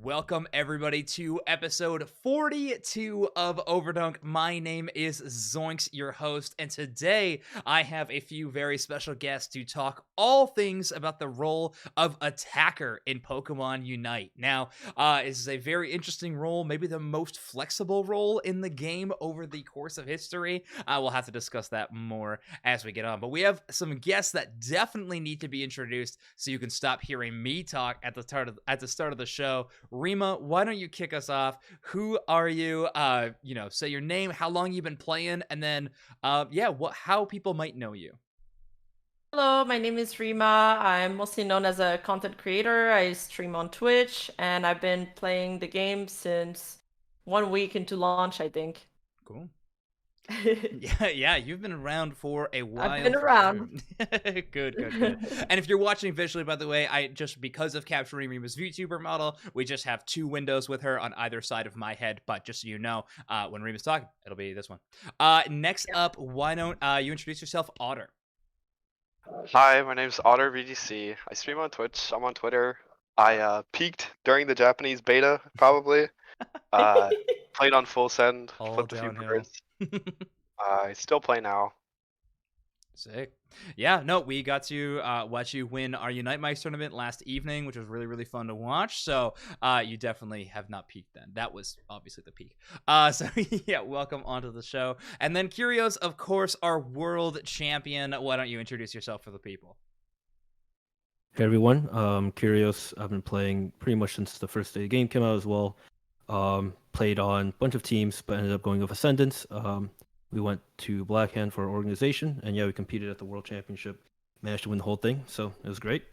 welcome everybody to episode 42 of Overdunk. My name is Zoinks, your host, and today I have a few very special guests to talk all things about the role of attacker in Pokemon Unite. Now, this is a very interesting role, maybe the most flexible role in the game over the course of history. We'll have to discuss that more as we get on, but we have some guests that definitely need to be introduced so you can stop hearing me talk at the start of the show. Rima, why don't you kick us off? Who are you? Say your name, how long you've been playing, and then how people might know you. Hello, my name is Rima. I'm mostly known as a content creator. I stream on Twitch, and I've been playing the game since 1 week into launch, I think. Cool. Yeah, you've been around for a while. I've been around. Sure. Good. And if you're watching visually, by the way, because of capturing Rima's VTuber model, we just have two windows with her on either side of my head. But just so you know, when Rima's talking, it'll be this one. Next up, why don't you introduce yourself, Otter? Hi, my name's Otter VGC. I stream on Twitch. I'm on Twitter. I peaked during the Japanese beta, probably. Played on full send, All flipped a few downhill. birds. I still play now. Sick. Yeah, no, we got to watch you win our Unite Mice tournament last evening, which was really, really fun to watch. So you definitely have not peaked then. That was obviously the peak. So yeah, welcome onto the show. And then Kyriaos, of course, our world champion. Why don't you introduce yourself for the people? Hey everyone, Kyriaos. I've been playing pretty much since the first day the game came out as well. Played on a bunch of teams, but ended up going with Ascendance. We went to Blackhand for our organization, and yeah, we competed at the World Championship. Managed to win the whole thing, so it was great.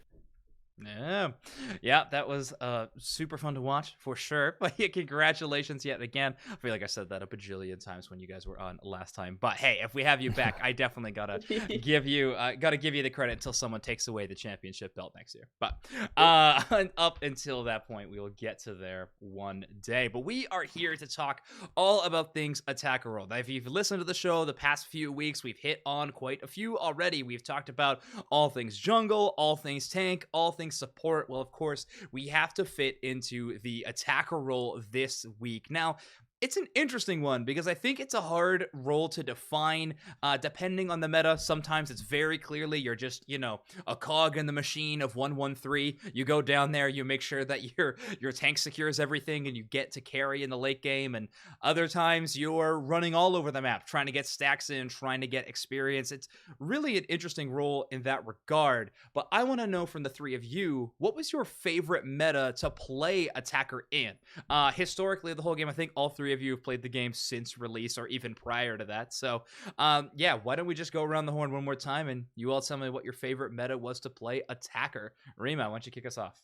Yeah, that was super fun to watch for sure. But yeah, congratulations yet again. I feel like I said that a bajillion times when you guys were on last time. But hey, if we have you back, I definitely gotta give you the credit until someone takes away the championship belt next year. But up until that point, we will get to there one day. But we are here to talk all about things attacker world. If you've listened to the show the past few weeks, we've hit on quite a few already. We've talked about all things jungle, all things tank, all things support. Well, of course, we have to fit into the attacker role this week. Now, it's an interesting one because I think it's a hard role to define depending on the meta. Sometimes it's very clearly you're just, a cog in the machine of 1-1-3. You go down there, you make sure that your tank secures everything and you get to carry in the late game. And other times you're running all over the map, trying to get stacks in, trying to get experience. It's really an interesting role in that regard. But I want to know from the three of you, what was your favorite meta to play attacker in? Historically, the whole game, I think all three of you have played the game since release or even prior to that. So why don't we just go around the horn one more time and you all tell me what your favorite meta was to play attacker. Rima, why don't you kick us off?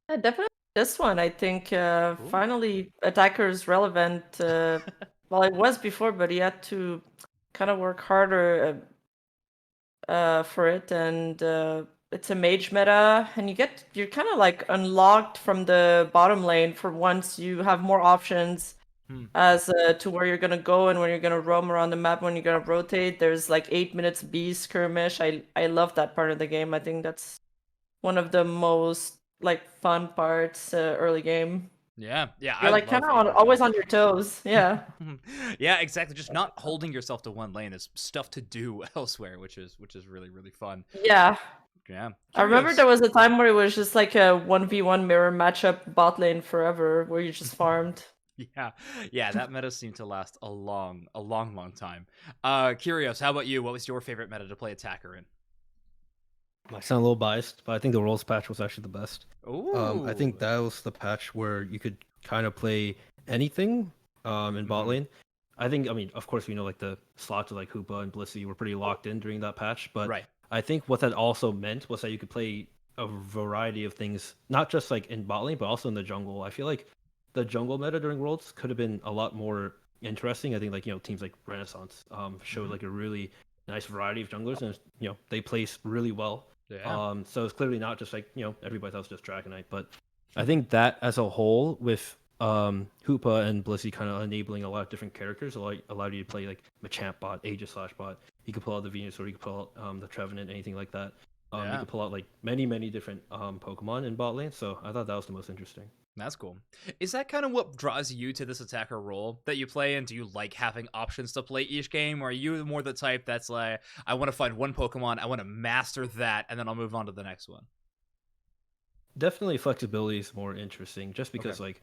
Yeah, definitely this one. I think finally attacker is relevant. Well, it was before, but you had to kind of work harder for it, and it's a mage meta, and you're kind of like unlocked from the bottom lane for once. You have more options as to where you're gonna go and when you're gonna roam around the map, when you're gonna rotate. There's like 8 minutes bee skirmish. I love that part of the game. I think that's one of the most like fun parts early game. Yeah, You're like kind of always on your toes. Yeah. Yeah, exactly. Just not holding yourself to one lane. There's stuff to do elsewhere, which is really, really fun. Yeah. Yeah. I remember there was a time where it was just like a 1v1 mirror matchup bot lane forever where you just farmed. Yeah, that meta seemed to last a long time. Kyriaos, how about you? What was your favorite meta to play attacker in? Might sound a little biased, but I think the Worlds patch was actually the best. Ooh. I think that was the patch where you could kind of play anything in bot lane. I mean, of course, we know like the slots of like Hoopa and Blissey were pretty locked in during that patch, but right. I think what that also meant was that you could play a variety of things, not just like in bot lane, but also in the jungle. I feel like the jungle meta during Worlds could have been a lot more interesting. I think like teams like Renaissance showed like a really nice variety of junglers, and they place really well. Yeah. So it's clearly not just like everybody else just Dragonite, but I think that as a whole with Hoopa and Blissey kind of enabling a lot of different characters allowed you to play like Machamp bot, Aegis / bot. You could pull out the Venusaur, you could pull out the Trevenant, anything like that. You Yeah. could pull out like many different Pokemon in bot lane. So I thought that was the most interesting. That's cool. Is that kind of what draws you to this attacker role that you play in? Do you like having options to play each game, or are you more the type that's like, I want to find one Pokemon, I want to master that, and then I'll move on to the next one? Definitely flexibility is more interesting, just because Okay. like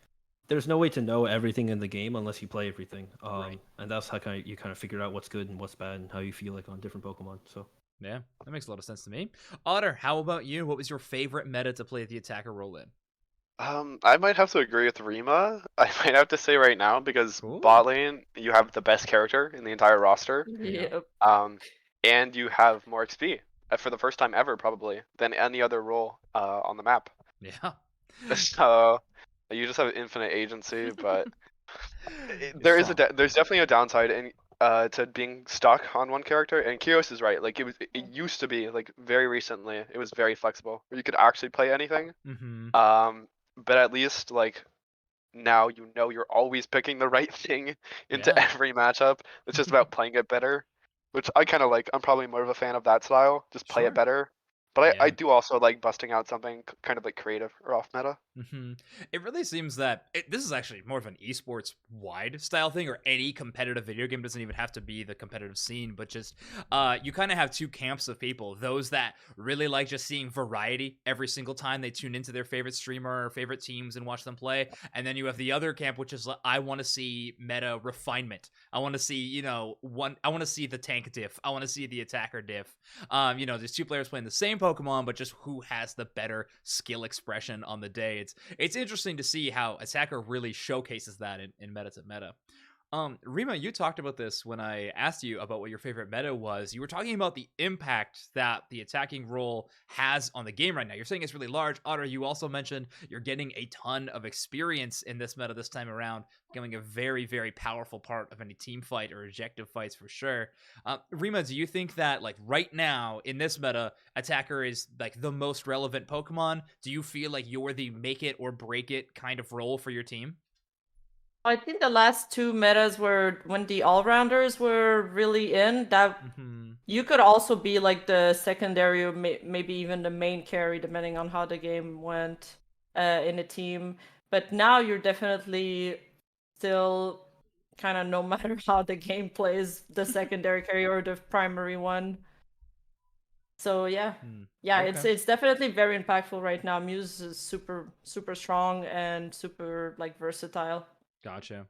there's no way to know everything in the game unless you play everything. Right. And that's how you kind of figure out what's good and what's bad and how you feel like on different Pokemon. So Yeah, that makes a lot of sense to me. Otter, how about you? What was your favorite meta to play the attacker role in? I might have to agree with Rima. I might have to say right now because Cool. bot lane, you have the best character in the entire roster. Yep. And you have more XP for the first time ever, probably, than any other role on the map. Yeah. So you just have infinite agency, but It's there's strong. definitely a downside in to being stuck on one character. And Kyriaos is right. Like it used to be like very recently, it was very flexible where you could actually play anything. Mm-hmm. But at least like now you know you're always picking the right thing into Yeah. every matchup. It's just about playing it better, which I kind of like. I'm probably more of a fan of that style. Just play Sure. it better. But I Yeah. do also like busting out something kind of like creative or off meta. Mm-hmm. It really seems that this is actually more of an esports wide style thing, or any competitive video game. Doesn't even have to be the competitive scene, but just you kind of have two camps of people: those that really like just seeing variety every single time they tune into their favorite streamer or favorite teams and watch them play, and then you have the other camp, which is like, I want to see meta refinement. I want to see, I want to see the tank diff. I want to see the attacker diff. There's two players playing the same Pokemon, but just who has the better skill expression on the day. It's interesting to see how attacker really showcases that in meta to meta. Rima, you talked about this when I asked you about what your favorite meta was. You were talking about the impact that the attacking role has on the game right now. You're saying it's really large. Otter, you also mentioned you're getting a ton of experience in this meta this time around, becoming a very, very powerful part of any team fight or objective fights for sure. Rima, do you think that like right now in this meta, attacker is like the most relevant Pokemon? Do you feel like you're the make it or break it kind of role for your team? I think the last two metas were when the all-rounders were really in, that Mm-hmm. you could also be like the secondary or maybe even the main carry, depending on how the game went in a team. But now you're definitely still kind of, no matter how the game plays, the secondary carry or the primary one. So yeah, Okay. it's definitely very impactful right now. Muse is super strong and super like versatile. Gotcha.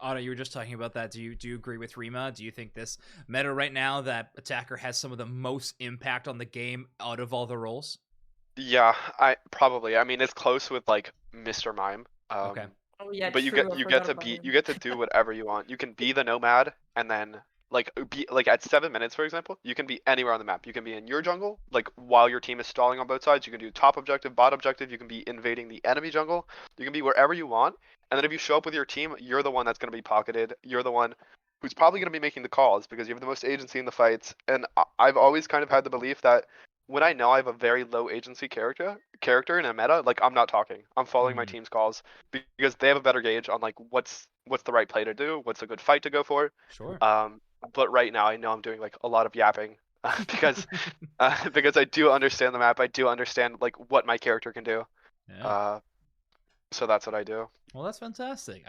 Otto, you were just talking about that. Do you agree with Rima? Do you think this meta right now that attacker has some of the most impact on the game out of all the roles? Yeah, I probably. I mean, it's close with like Mr. Mime. Okay. Oh yeah, But true. I you forgot get to about be him. you get to do whatever you want. You can be the nomad and then like be like at 7 minutes, for example, you can be anywhere on the map. You can be in your jungle, like while your team is stalling on both sides. You can do top objective, bot objective. You can be invading the enemy jungle. You can be wherever you want. And then if you show up with your team, you're the one that's going to be pocketed. You're the one who's probably going to be making the calls because you have the most agency in the fights. And I've always kind of had the belief that when I know I have a very low agency character in a meta, like I'm not talking. I'm following my Mhm. team's calls because they have a better gauge on like what's the right play to do, what's a good fight to go for. Sure. But right now I know I'm doing like a lot of yapping because because I do understand the map. I do understand like what my character can do. Yeah. Uh, so that's what I do. Well, that's fantastic.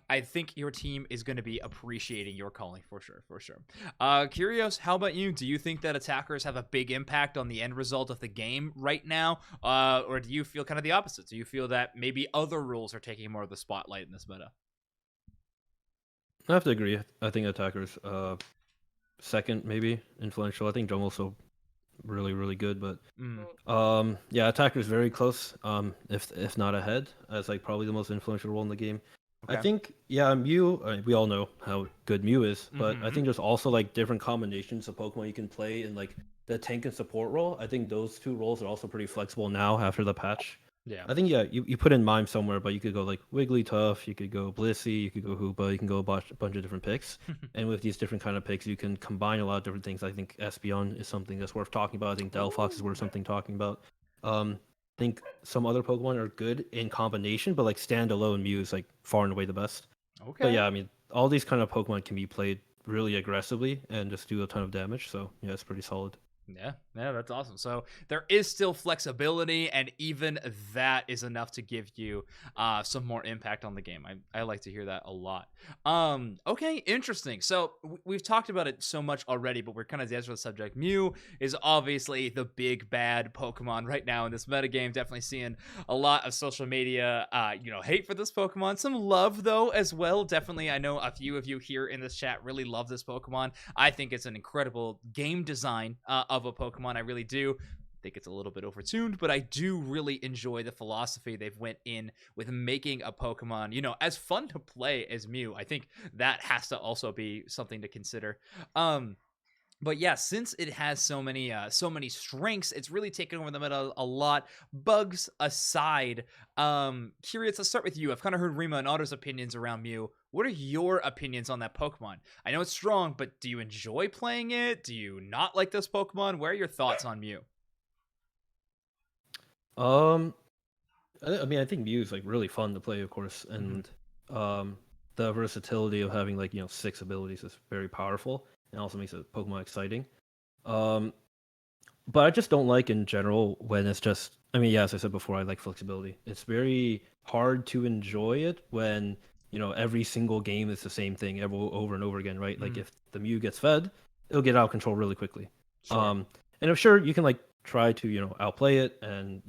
I think your team is going to be appreciating your calling for sure, for sure. Kyriaos, how about you? Do you think that attackers have a big impact on the end result of the game right now, or do you feel kind of the opposite? Do you feel that maybe other rules are taking more of the spotlight in this meta? I have to agree. I think attackers second maybe influential. I think jungle's so really good, but yeah, attackers very close. If not ahead, as like probably the most influential role in the game. I Okay. think Mew. We all know how good Mew is, but I Mhm. think there's also like different combinations of Pokemon you can play in like the tank and support role. I think those two roles are also pretty flexible now after the patch. Yeah. I think you put in Mime somewhere, but you could go like Wigglytuff, you could go Blissey, you could go Hoopa, you can go a bunch of different picks. And with these different kind of picks, you can combine a lot of different things. I think Espeon is something that's worth talking about. I think Delphox is worth something talking about. I think some other Pokemon are good in combination, but like standalone, Mew is like far and away the best. Okay. But yeah, I mean, all these kind of Pokemon can be played really aggressively and just do a ton of damage. So yeah, it's pretty solid. Yeah, that's awesome. So there is still flexibility, and even that is enough to give you some more impact on the game. I like to hear that a lot. Okay, interesting. So we've talked about it so much already, but we're kind of dancing on the subject. Mew is obviously the big bad Pokemon right now in this metagame. Definitely seeing a lot of social media, hate for this Pokemon. Some love though as well. Definitely, I know a few of you here in this chat really love this Pokemon. I think it's an incredible game design of a Pokemon. I really do. I think it's a little bit overtuned, but I do really enjoy the philosophy they've went in with making a Pokemon, as fun to play as Mew. I think that has to also be something to consider. But yeah, since it has so many strengths, it's really taken over the meta a lot. Bugs aside, Kyriaos, let's start with you. I've kind of heard Rima and Otter's opinions around Mew. What are your opinions on that Pokemon? I know it's strong, but do you enjoy playing it? Do you not like this Pokemon? Where are your thoughts on Mew? I mean, I think Mew is like really fun to play, of course, and the versatility of having 6 abilities is very powerful, and also makes a Pokemon exciting. But I just don't like in general when it's just. I mean, yeah, as I said before, I like flexibility. It's very hard to enjoy it when every single game is the same thing over and over again, right? Like if the Mew gets fed, it'll get out of control really quickly. Sure. And I'm sure you can try to outplay it and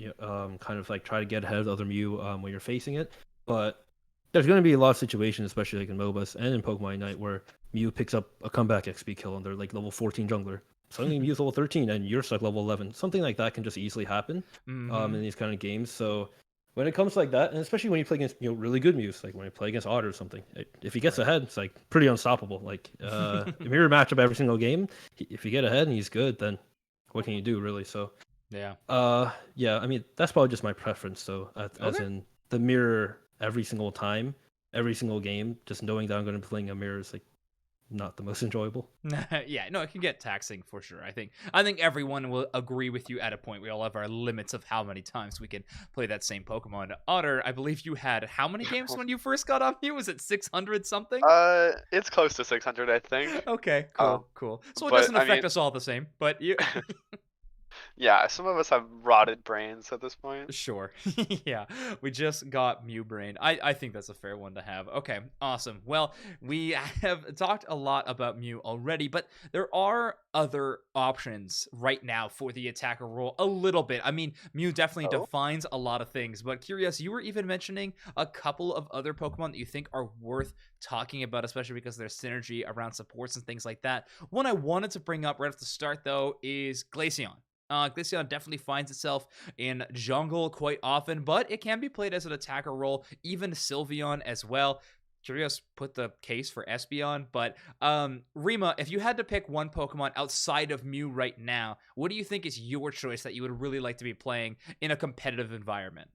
kind of try to get ahead of the other Mew when you're facing it, but there's going to be a lot of situations, especially in MOBAs and in Pokemon Unite, where Mew picks up a comeback XP kill and they're level 14 jungler. Suddenly Mew's level 13 and you're stuck level 11. Something like that can just easily happen in these kind of games. So when it comes like that, and especially when you play against really good Mews, like when you play against Otter or something, if he gets ahead, it's pretty unstoppable. Mirror matchup every single game. If you get ahead and he's good, then what can you do really? So yeah, I mean that's probably just my preference. So as in the mirror every single time, every single game, just knowing that I'm going to be playing a mirror is not the most enjoyable. Yeah, no, it can get taxing for sure. I think everyone will agree with you at a point. We all have our limits of how many times we can play that same Pokemon. Otter, I believe you had how many games when you first got on Mew? Was it 600 something? It's close to 600, I think. Okay, cool. So it doesn't affect us all the same, but you. Yeah, some of us have rotted brains at this point. Sure. Yeah, we just got Mew Brain. I think that's a fair one to have. Okay, awesome. Well, we have talked a lot about Mew already, but there are other options right now for the attacker role a little bit. I mean, Mew definitely defines a lot of things, but Kyriaos, you were even mentioning a couple of other Pokemon that you think are worth talking about, especially because there's synergy around supports and things like that. One I wanted to bring up right at the start, though, is Glaceon. Glaceon definitely finds itself in jungle quite often, but it can be played as an attacker role, even Sylveon as well. Kyriaos put the case for Espeon, but Rima, if you had to pick one Pokemon outside of Mew right now, what do you think is your choice that you would really like to be playing in a competitive environment?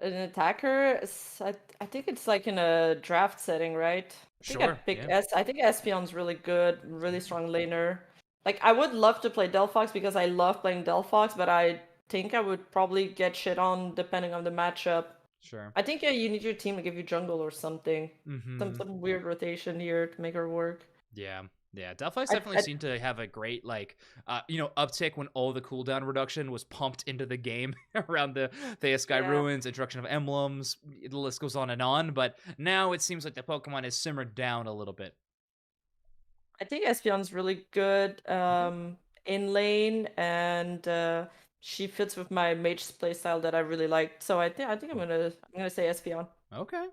An attacker, I think it's in a draft setting, right? Sure. I think Espeon's really good, really strong laner. I would love to play Delphox because I love playing Delphox, but I think I would probably get shit on depending on the matchup. Sure. I think you need your team to give you jungle or something. Some weird rotation here to make her work. Yeah. Delphi's definitely seemed to have a great uptick when all the cooldown reduction was pumped into the game around the Thea Sky Ruins, introduction of emblems. The list goes on and on, but now it seems like the Pokemon has simmered down a little bit. I think Espeon's really good in lane, and she fits with my mage playstyle that I really like. So I think I'm gonna say Espeon. Okay,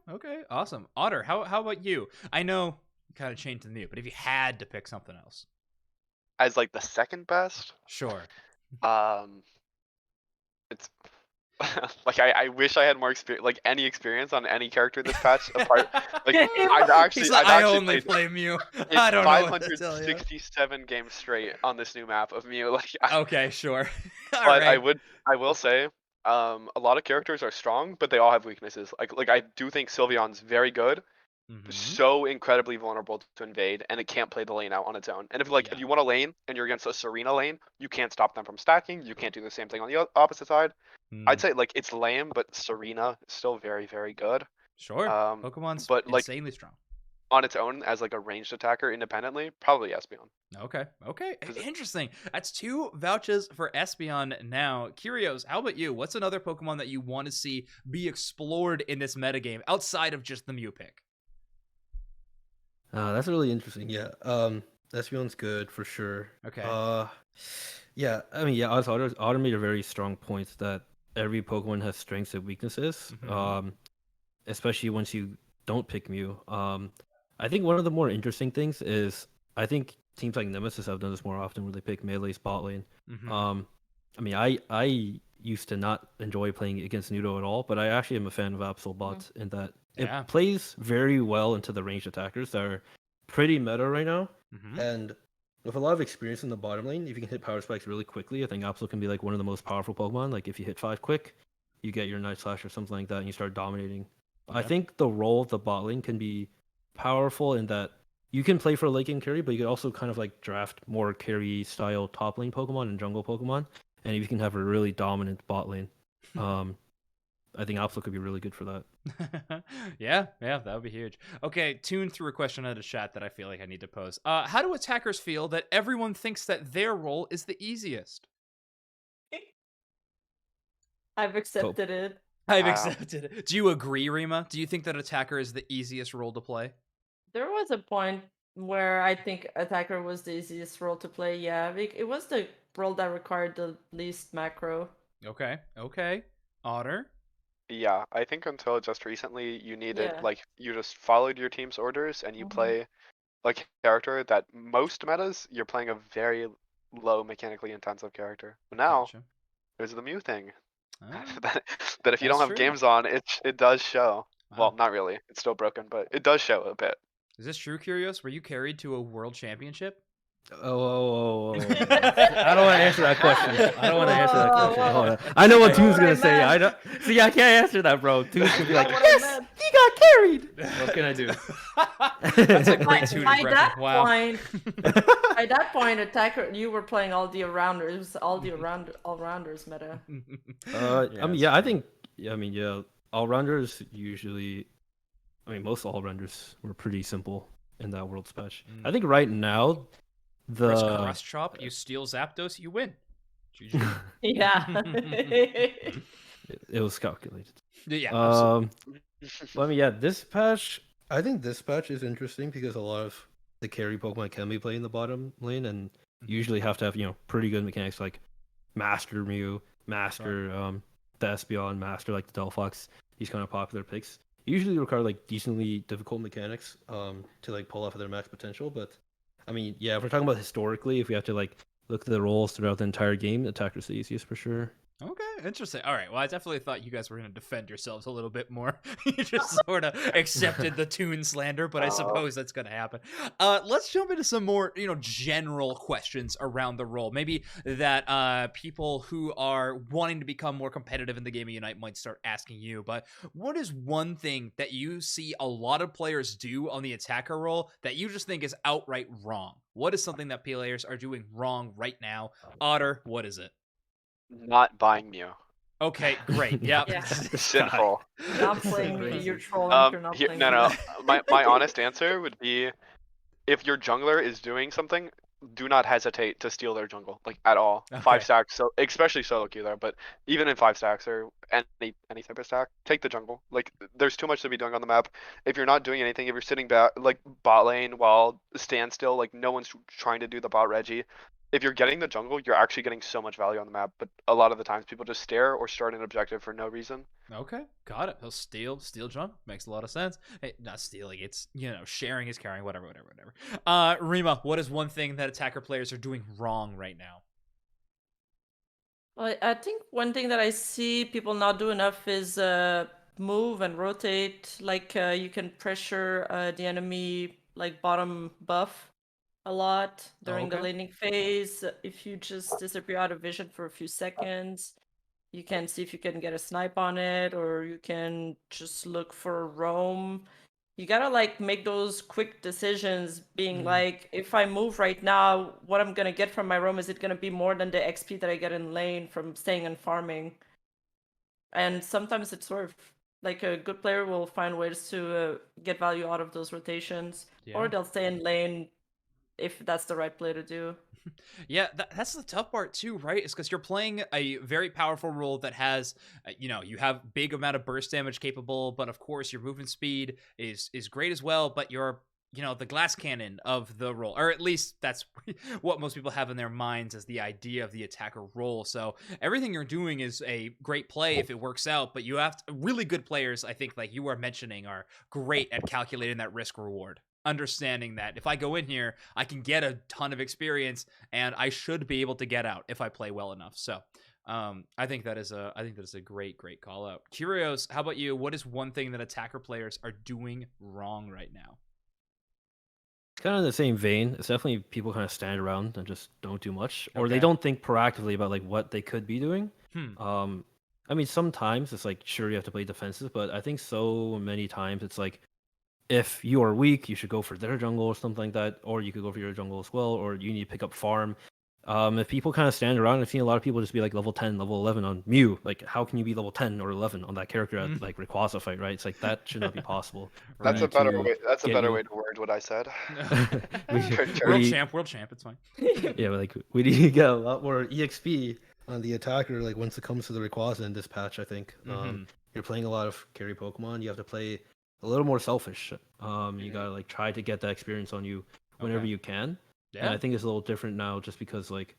awesome. Otter, how about you? I know you kind of changed the Mew, but if you had to pick something else, as the second best, sure. It's I wish I had more experience, any experience on any character this patch. Apart, I only play Mew. I don't know what to tell you. 567 games straight on this new map of Mew. Okay, sure. But I will say, a lot of characters are strong, but they all have weaknesses. I do think Sylveon's very good, so incredibly vulnerable to invade, and it can't play the lane out on its own. And if you want a lane and you're against a Serena lane, you can't stop them from stacking. You can't do the same thing on the opposite side. I'd say it's lame, but Serena is still very, very good. Sure. Pokemon's insanely strong. on its own as like a ranged attacker independently, probably Espeon. Okay. Is it- Interesting. That's 2 vouches for Espeon now. Kyriaos, how about you? What's another Pokemon that you want to see be explored in this metagame outside of just the Mew pick? That's really interesting. Yeah. Espeon's good for sure. Okay. Yeah. I mean, yeah. Otter made a very strong point that every Pokemon has strengths and weaknesses. Mhm. Especially once you don't pick Mew. I think one of the more interesting things is I think teams like Nemesis have done this more often, where they pick melee spot lane. Mhm. I mean, I used to not enjoy playing against Nudo at all, but I actually am a fan of Absol bots in that Yeah. it plays very well into the ranged attackers that are pretty meta right now. Mhm. And with a lot of experience in the bottom lane, if you can hit power spikes really quickly, I think Absol can be like one of the most powerful Pokemon. Like if you hit 5 quick, you get your Night Slash or something like that, and you start dominating. I Yeah. think the role of the bot lane can be powerful in that you can play for late game carry, but you can also kind of like draft more carry style top lane Pokemon and jungle Pokemon, and you can have a really dominant bot lane. I think Absol could be really good for that. yeah, that would be huge. Okay, Tune threw a question out of chat that I feel like I need to pose. How do attackers feel that everyone thinks that their role is the easiest? I've accepted it. I've accepted it. Do you agree, Rima? Do you think that attacker is the easiest role to play? There was a point where I think attacker was the easiest role to play. Yeah, it was the role that required the least macro. Okay. Otter? Yeah, I think until just recently, you needed Yeah. like you just followed your team's orders and you play like a character that most metas you're playing a very low mechanically intensive character. But now Gotcha. there's the Mew thing. Ah, that if you don't that's have true. games on, it does show. Well, Wow. not really. It's still broken, but it does show a bit. Is this true, Kyriaos? Were you carried to a world championship? Oh. I don't want to answer that question. Hold on. I know what Tune's Tune's gonna say. I don't. See, I can't answer that, bro. Tune's gonna be like, Not what I yes, meant. he got carried. What can I do? That's a great Tune By impression. that Wow. point, by that point, attacker, you were playing all the rounders, all rounders meta. I mean, yeah, I think, all rounders usually. I mean, most all rounders were pretty simple in that World's patch. I think right now, Press Cross Chop, you steal Zapdos, you win. GG. Yeah. it was calculated. Yeah, absolutely. Well, I mean, yeah, this patch. I think this patch is interesting because a lot of the carry Pokemon can be played in the bottom lane, and usually have to have pretty good mechanics like Master Mew, Master the Espeon, Master like the Delphox. These kind of popular picks usually require like decently difficult mechanics to like pull off of their max potential. But I mean, yeah, if we're talking about historically, if we have to like look at the roles throughout the entire game, attacker's the easiest for sure. Okay, interesting. All right, well, I definitely thought you guys were going to defend yourselves a little bit more. You just sort of accepted the Tune slander, but I suppose that's going to happen. Let's jump into some more, general questions around the role. Maybe that people who are wanting to become more competitive in the game of Unite might start asking you. But what is one thing that you see a lot of players do on the attacker role that you just think is outright wrong? What is something that players are doing wrong right now? Otter, what is it? Not buying Mew. Okay, great. Yep. Yeah. Sinful. Not playing me, you're trolling. You're not playing No. me. My honest answer would be, if your jungler is doing something, do not hesitate to steal their jungle, like at all. Okay. 5 stacks, so especially solo queue there, but even in 5 stacks or any type of stack, take the jungle. Like there's too much to be doing on the map. If you're not doing anything, if you're sitting back like bot lane while stand still, like no one's trying to do the bot Reggie. If you're getting the jungle, you're actually getting so much value on the map. But a lot of the times, people just stare or start an objective for no reason. Okay, got it. He'll steal junk. Makes a lot of sense. Hey, not stealing. It's sharing is caring. Whatever. Rima, what is one thing that attacker players are doing wrong right now? Well, I think one thing that I see people not do enough is move and rotate. Like you can pressure the enemy like bottom buff a lot during the Okay. laning phase. If you just disappear out of vision for a few seconds, you can see if you can get a snipe on it, or you can just look for a roam. You gotta like make those quick decisions, being like, if I move right now, what I'm gonna get from my roam, is it gonna be more than the XP that I get in lane from staying and farming? And sometimes it's worth like a good player will find ways to get value out of those rotations, Yeah. or they'll stay in lane if that's the right play to do. Yeah, that's the tough part too, right? Is because you're playing a very powerful role that has, you have big amount of burst damage capable, but of course your movement speed is great as well. But you're, the glass cannon of the role, or at least that's what most people have in their minds as the idea of the attacker role. So everything you're doing is a great play if it works out, but you have really good players. I think, like you were mentioning, are great at calculating that risk reward. Understanding that if I go in here, I can get a ton of experience, and I should be able to get out if I play well enough. So, I think that is a great call out. Kyriaos, how about you? What is one thing that attacker players are doing wrong right now? Kind of in the same vein. It's definitely people kind of stand around and just don't do much, or they Okay. don't think proactively about like what they could be doing. Hmm. I mean, sometimes it's like sure you have to play defensive, but I think so many times it's like if you are weak, you should go for their jungle or something like that, or you could go for your jungle as well, or you need to pick up farm. If people kind of stand around, I've seen a lot of people just be like level 10, level 11 on Mew. Like, how can you be level 10 or 11 on that character at like Rayquaza fight, right? It's like that should not be possible. That's You a better to way. That's a get better you- way to word what I said. World we- champ, it's fine. yeah, but, like we need to get a lot more EXP on the attacker. Like once it comes to the Rayquaza in this patch, I think you're playing a lot of carry Pokemon. You have to play a little more selfish. You gotta like try to get that experience on you whenever Okay. you can. Yeah. And I think it's a little different now, just because like,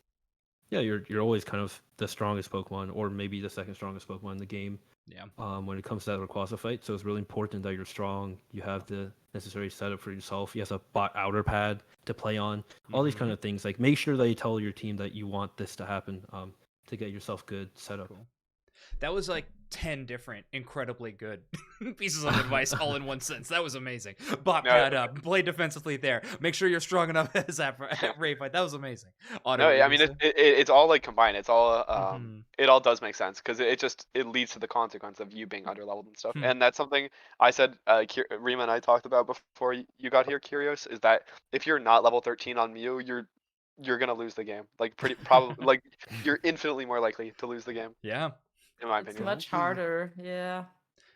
yeah, you're always kind of the strongest Pokemon, or maybe the second strongest Pokemon in the game. Yeah. When it comes to that Rayquaza fight, so it's really important that you're strong. You have the necessary setup for yourself. You have a bot outer pad to play on. All these kind of things. Like make sure that you tell your team that you want this to happen. To get yourself good setup. Cool. That was like 10 different incredibly good pieces of advice all in one sentence. That was amazing. Bot pad up, play defensively there. Make sure you're strong enough as that Ray fight. That was amazing. Otter, No, what were I you mean gonna say? it's all like combined. It's all Mhm. it all does make sense because it leads to the consequence of you being underleveled and stuff. Hmm. And that's something I said Rima and I talked about before you got here, Kyriaos, is that if you're not level 13 on Mew, you're gonna lose the game. Like probably like you're infinitely more likely to lose the game, Yeah. in my It's opinion. much harder. Yeah.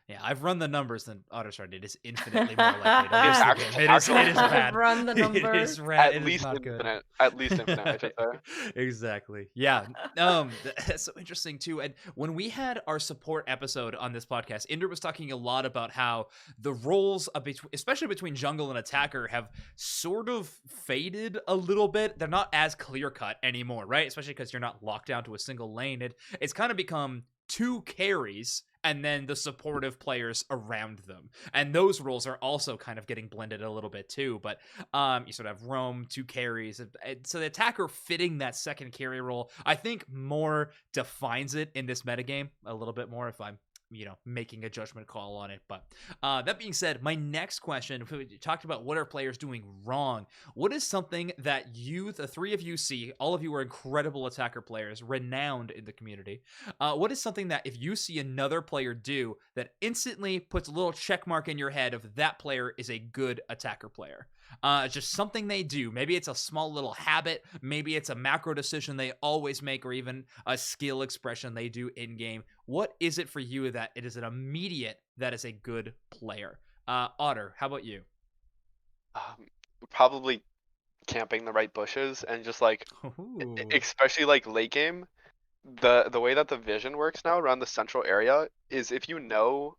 Yeah, I've run the numbers than Otter started. It is infinitely more likely to lose the Actually- game. It is actually- bad. Run the It numbers. is rad. At It is least not good. infinite. At least infinite, I should say. Exactly. Yeah. That's so interesting too. And when we had our support episode on this podcast, Inder was talking a lot about how the roles, especially between jungle and attacker, have sort of faded a little bit. They're not as clear cut anymore, right? Especially because you're not locked down to a single lane. It's kind of become two carries and then the supportive players around them, and those roles are also kind of getting blended a little bit too. But you sort of have roam, two carries, so the attacker fitting that second carry role, I think, more defines it in this metagame a little bit more, if I'm making a judgment call on it. But that being said, my next question, we talked about what are players doing wrong. What is something that the three of you see? All of you are incredible attacker players, renowned in the community. What is something that if you see another player do that instantly puts a little check mark in your head of that player is a good attacker player? It's just something they do. Maybe it's a small little habit. Maybe it's a macro decision they always make, or even a skill expression they do in game. What is it for you that it is an immediate that is a good player? Otter, how about you? Probably camping the right bushes and just like, Ooh. especially like late game, the way that the vision works now around the central area is if you know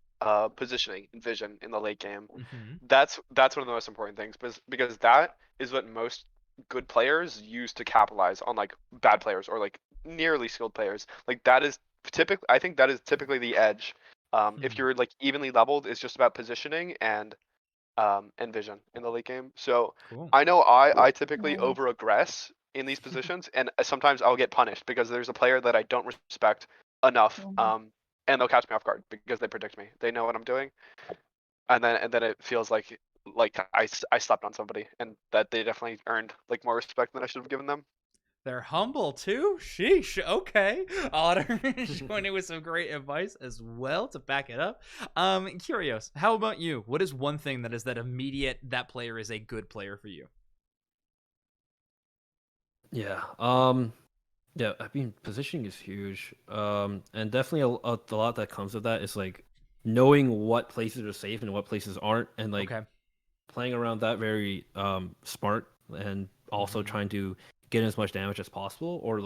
positioning and vision in the late game, Mhm. that's one of the most important things, because that is what most good players use to capitalize on like bad players or like nearly skilled players. Like that is typically, I think that is typically the edge. If you're like evenly leveled, it's just about positioning and vision in the late game. So Cool. I know I typically Mhm. over aggress in these positions, and sometimes I'll get punished because there's a player that I don't respect enough, Mhm. and they'll catch me off guard because they predict me. They know what I'm doing, and then it feels like I slept on somebody, and that they definitely earned like more respect than I should have given them. They're humble too. Sheesh. Okay. Otter joining with some great advice as well to back it up. Kyriaos, how about you? What is one thing that is that immediate that player is a good player for you? Yeah. Yeah. I mean, positioning is huge. And definitely a lot that comes with that is like knowing what places are safe and what places aren't, and like Okay. playing around that very smart, and also trying to get as much damage as possible, or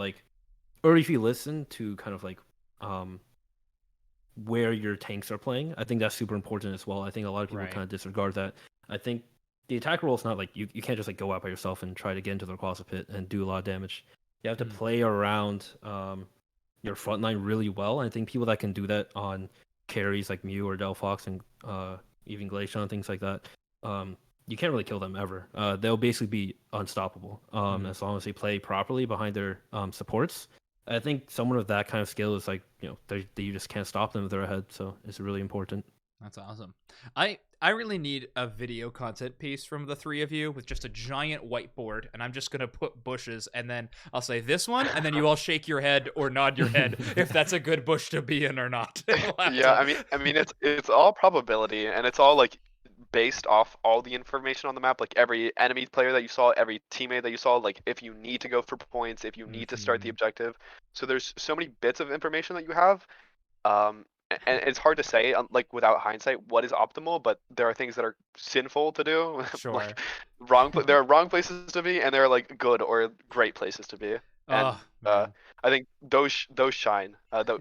if you listen to kind of like where your tanks are playing. I think that's super important as well. I think a lot of people Right. kind of disregard that. I think the attack role is not like you can't just like go out by yourself and try to get into the Rayquaza pit and do a lot of damage. You have to play around your front line really well. And I think people that can do that on carries like Mew or Delphox and even Glaceon, things like that, you can't really kill them ever. They'll basically be unstoppable as long as they play properly behind their supports. I think someone with that kind of skill is like, you just can't stop them if they're ahead. So it's really important. That's awesome. I really need a video content piece from the three of you with just a giant whiteboard, and I'm just gonna put bushes, and then I'll say this one, and then you all shake your head or nod your head if that's a good bush to be in or not. Yeah, I mean it's all probability, and it's all like based off all the information on the map, like every enemy player that you saw, every teammate that you saw, like if you need to go for points, if you need to start the objective. So there's so many bits of information that you have. And it's hard to say, like without hindsight, what is optimal. But there are things that are sinful to do, Sure. like there are wrong places to be, and there are like good or great places to be. And Man. I think those shine.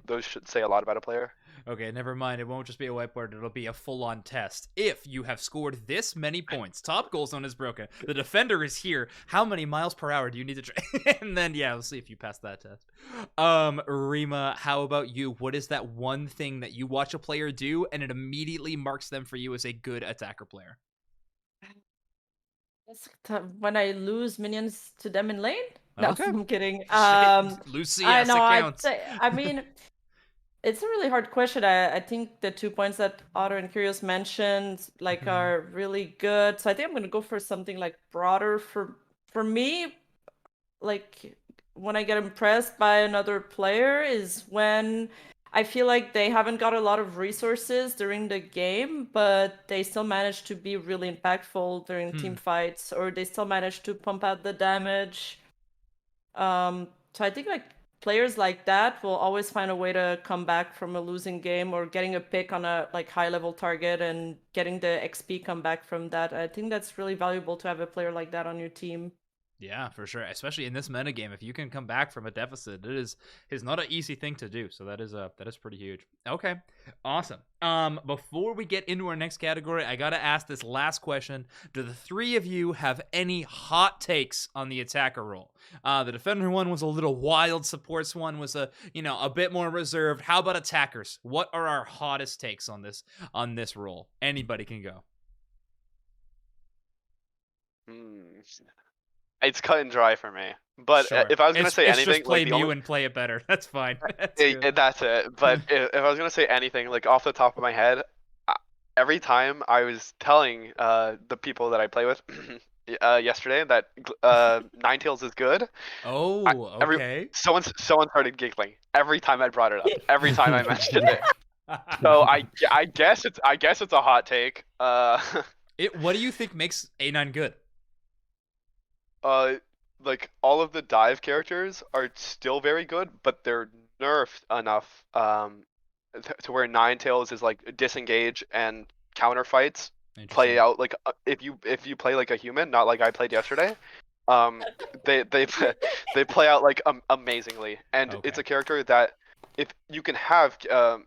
Those should say a lot about a player. Okay, never mind. It won't just be a whiteboard. It'll be a full-on test. If you have scored this many points, top goal zone is broken. The defender is here. How many miles per hour do you need to try? And then, yeah, we'll see if you pass that test. Rima, how about you? What is that one thing that you watch a player do and it immediately marks them for you as a good attacker player? When I lose minions to them in lane? No, Okay. I'm kidding. Lucy, I yes, know. it counts. I mean, it's a really hard question. I think the 2 points that Otter and Kyriaos mentioned are really good. So I think I'm gonna go for something like broader for me. Like when I get impressed by another player is when I feel like they haven't got a lot of resources during the game, but they still manage to be really impactful during team fights, or they still manage to pump out the damage. So I think players like that will always find a way to come back from a losing game or getting a pick on a high level target and getting the XP come back from that. I think that's really valuable to have a player like that on your team. Yeah, for sure. Especially in this metagame, if you can come back from a deficit, it is not an easy thing to do. So that is pretty huge. Okay, awesome. Before we get into our next category, I gotta ask this last question: do the three of you have any hot takes on the attacker role? The defender one was a little wild. Supports one was a bit more reserved. How about attackers? What are our hottest takes on this role? Anybody can go. It's cut and dry for me. But Sure. if I was gonna say anything, just play like Mew and play it better. That's fine. That's that's it. But if I was gonna say anything, like off the top of my head, every time I was telling the people that I play with yesterday that Ninetales is good. Oh, okay. Someone started giggling every time I brought it up. Every time I mentioned it. So I guess it's a hot take. What do you think makes A9 good? Like all of the dive characters are still very good, but they're nerfed enough to where Ninetales is like disengage and counter fights play out like if you play like a human, not like I played yesterday. They play out like amazingly, and it's a character that if you can have,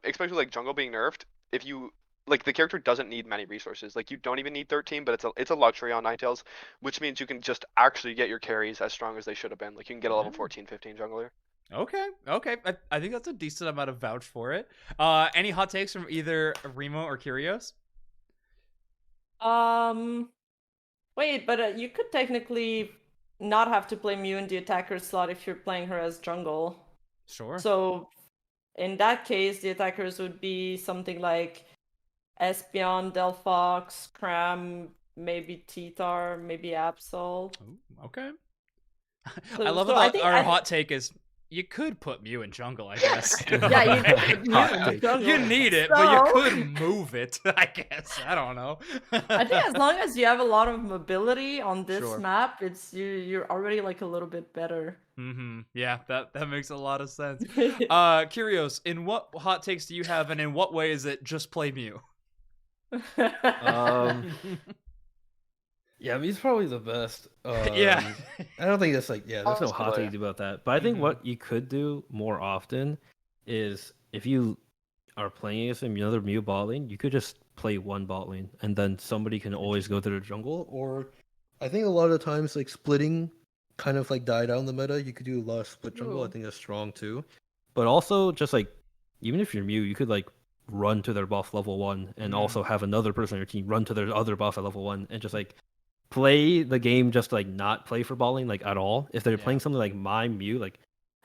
especially like jungle being nerfed, if you like the character doesn't need many resources. Like you don't even need 13, but it's a luxury on Ninetales, which means you can just actually get your carries as strong as they should have been. Like you can get a level 14, 15 jungler. Okay. I think that's a decent amount of vouch for it. Any hot takes from either Rima or Kyriaos? Wait, but you could technically not have to play Mew in the attacker slot if you're playing her as jungle. Sure. So in that case, the attackers would be something like Espeon, Delphox, Cram, maybe T-Tar, maybe Absol. Ooh, okay. So, I love so our hot take is You could put Mew in jungle, I guess. Yeah, you could put Mew in take. jungle. You need it, but you So- could move it, I guess. I don't know. I think as long as you have a lot of mobility on this Sure. map, you're already like a little bit better. Yeah, that makes a lot of sense. Kyriaos, in what hot takes do you have, and in what way is it just play Mew? Yeah, Mew's probably the best. Yeah. I don't think that's like, there's no hot Possibly. take to do about that. But I think what you could do more often is if you are playing against another Mew bot lane, you could just play one bot lane, and then somebody can always go to the jungle. Or I think a lot of times like splitting kind of like die down the meta. You could do a lot of split jungle. I Ooh. think that's strong too. But also just like even if you're Mew, you could like run to their buff level 1 and also have another person on your team run to their other buff at level 1 and just like play the game, just like not play for ball lane like at all. If they're Yeah. playing something like my Mew, like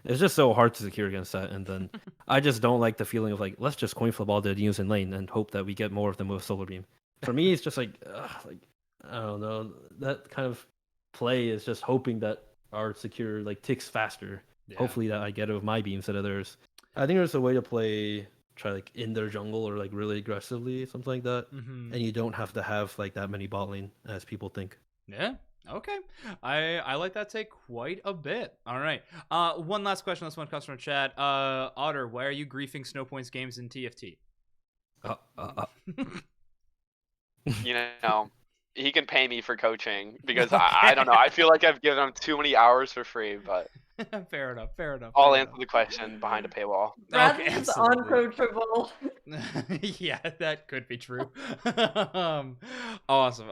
it's just so hard to secure against that. And then I just don't like the feeling of like, let's just coin flip all the units in lane and hope that we get more of them with Solar Beam. For me, it's just like I don't know, that kind of play is just hoping that our secure like ticks faster. Yeah. Hopefully that I get it with my beam instead of theirs. I think there's a way to try like in their jungle or like really aggressively, something like that. And you don't have to have like that many bot lane as people think. Yeah. Okay. I like that take quite a bit. All right. One last question. This one comes from chat. Otter, why are you griefing Snowpoint's games in TFT? You know, he can pay me for coaching because I don't know. I feel like I've given him too many hours for free, but Fair enough. Fair enough. I'll fair answer the question behind a paywall. Bradley Okay, is absolutely. uncoachable. Yeah, that could be true. Awesome.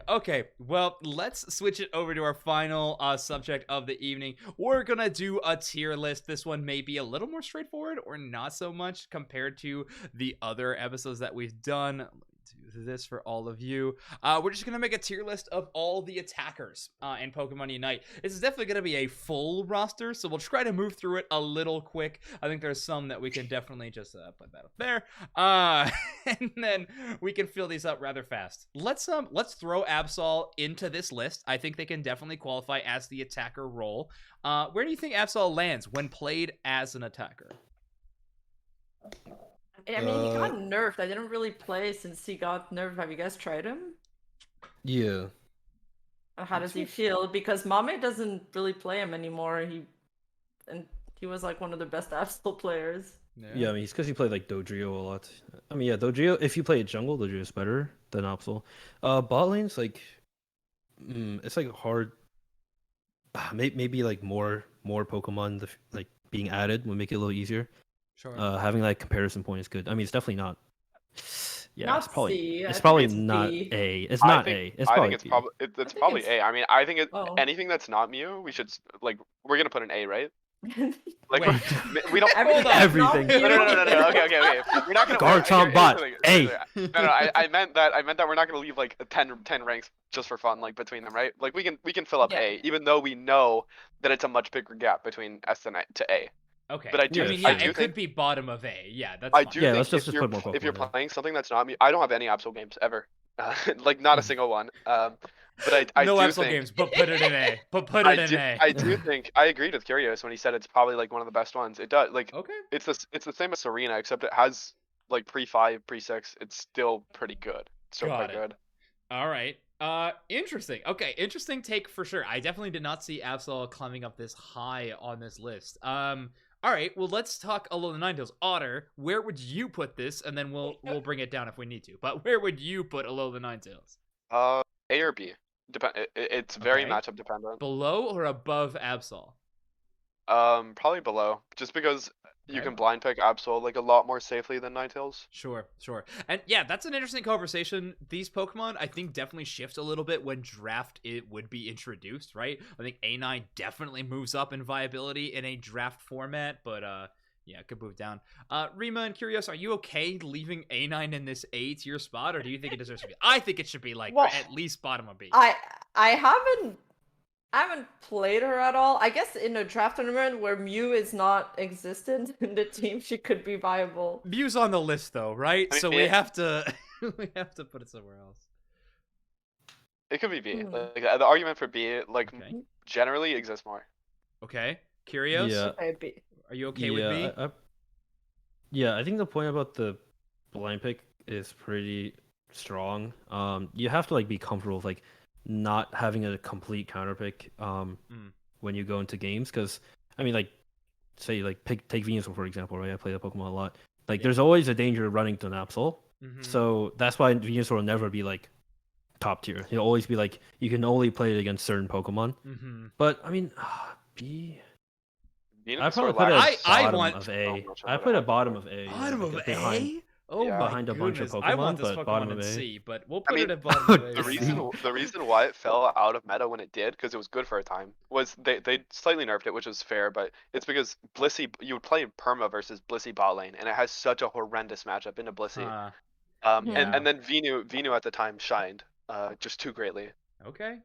Okay, well, let's switch it over to our final subject of the evening. We're gonna do a tier list. This one may be a little more straightforward or not so much compared to the other episodes that we've done. Let me do this for all of you. We're just gonna make a tier list of all the attackers in Pokemon Unite. This is definitely gonna be a full roster, so we'll try to move through it a little quick. I think there's some that we can definitely just put that up there, and then we can fill these up rather fast. Let's throw Absol into this list. I think they can definitely qualify as the attacker role. Where do you think Absol lands when played as an attacker? I mean, he got nerfed. I didn't really play since he got nerfed. Have you guys tried him? Yeah. How does he feel? Because Mame doesn't really play him anymore. He was like one of the best Absol players. Yeah, I mean, it's because you play like Dodrio a lot. I mean, yeah, Dodrio, if you play jungle, Dodrio is better than Absol. Bot lane's like, it's like hard. Maybe like more Pokemon like being added would make it a little easier. Sure. Having like comparison point is good. I mean, it's definitely not. Yeah, Not it's probably C, I it's think probably it's not B. A. It's I not think- A. It's I probably think it's B. probably it's think probably it's- A. I mean, I think Oh. anything that's not Mew, we should like we're gonna put an A, right? Like Wait. we don't. Everything. Everything. No. Okay. We're not gonna. Garchomp bot, A. No. I meant that we're not gonna leave like 10 ranks just for fun, like between them, right? Like we can fill up Yeah. A, even though we know that it's a much bigger gap between S and A to A. Okay. But I do- I mean, I yeah, do it could think- be bottom of A. Yeah, that's I fine. do Yeah, think let's just if put more you're Pokemon in. playing something that's not Mew, I don't have any Absol games ever, like not a single one. But I no do Absol think, games, but put it in A. But put it in A. I do think I agreed with Kyriaos when he said it's probably like one of the best ones. It does like Okay. it's the same as Serena, except it has like pre-5, pre-6. It's still pretty good. Still Got quite it. good. All right. Interesting. Okay, interesting take for sure. I definitely did not see Absol climbing up this high on this list. All right. Well, let's talk a little Ninetales. Otter, where would you put this? And then we'll bring it down if we need to. But where would you put a little Ninetales? A or B. It's very Okay. matchup dependent. Below or above Absol? Probably below, just because you Okay. can blind pick Absol like a lot more safely than Ninetales. Sure. And yeah, that's an interesting conversation. These Pokemon, I think, definitely shift a little bit when draft it would be introduced, right? I think A9 definitely moves up in viability in a draft format, but yeah, it could move down. Rima and Kyriaos, are you okay leaving A9 in this A tier spot, or do you think it deserves to be? I think it should be like Well, at least bottom of B. I haven't played her at all. I guess in a draft tournament where Mew is not existent in the team, she could be viable. Mew's on the list though, right? I mean, So we have to we have to put it somewhere else. It could be B. Hmm. Like the argument for B, like Okay. generally exists more. Okay. Kyriaos? Yeah. Okay, B. Are you okay with B? Yeah, I think the point about the blind pick is pretty strong. You have to like be comfortable with like not having a complete counter pick when you go into games, because I mean, like, say like take Venusaur for example, right? I play the Pokemon a lot. Like, there's always a danger of running to an Absol, so that's why Venusaur will never be like top tier. He'll always be like, you can only play it against certain Pokemon. But I mean, B. I probably put it at bottom of A. I put it bottom of A. Bottom of behind, A? Oh my behind a bunch of goodness. I want Pokemon, this but Pokemon bottom in of A. C, but we'll put I it mean, at bottom of A. the reason why it fell out of meta when it did, because it was good for a time, was they slightly nerfed it, which was fair, but it's because Blissey, you would play Perma versus Blissey bot lane, and it has such a horrendous matchup into Blissey. Yeah. And then Venu at the time shined just too greatly. Okay.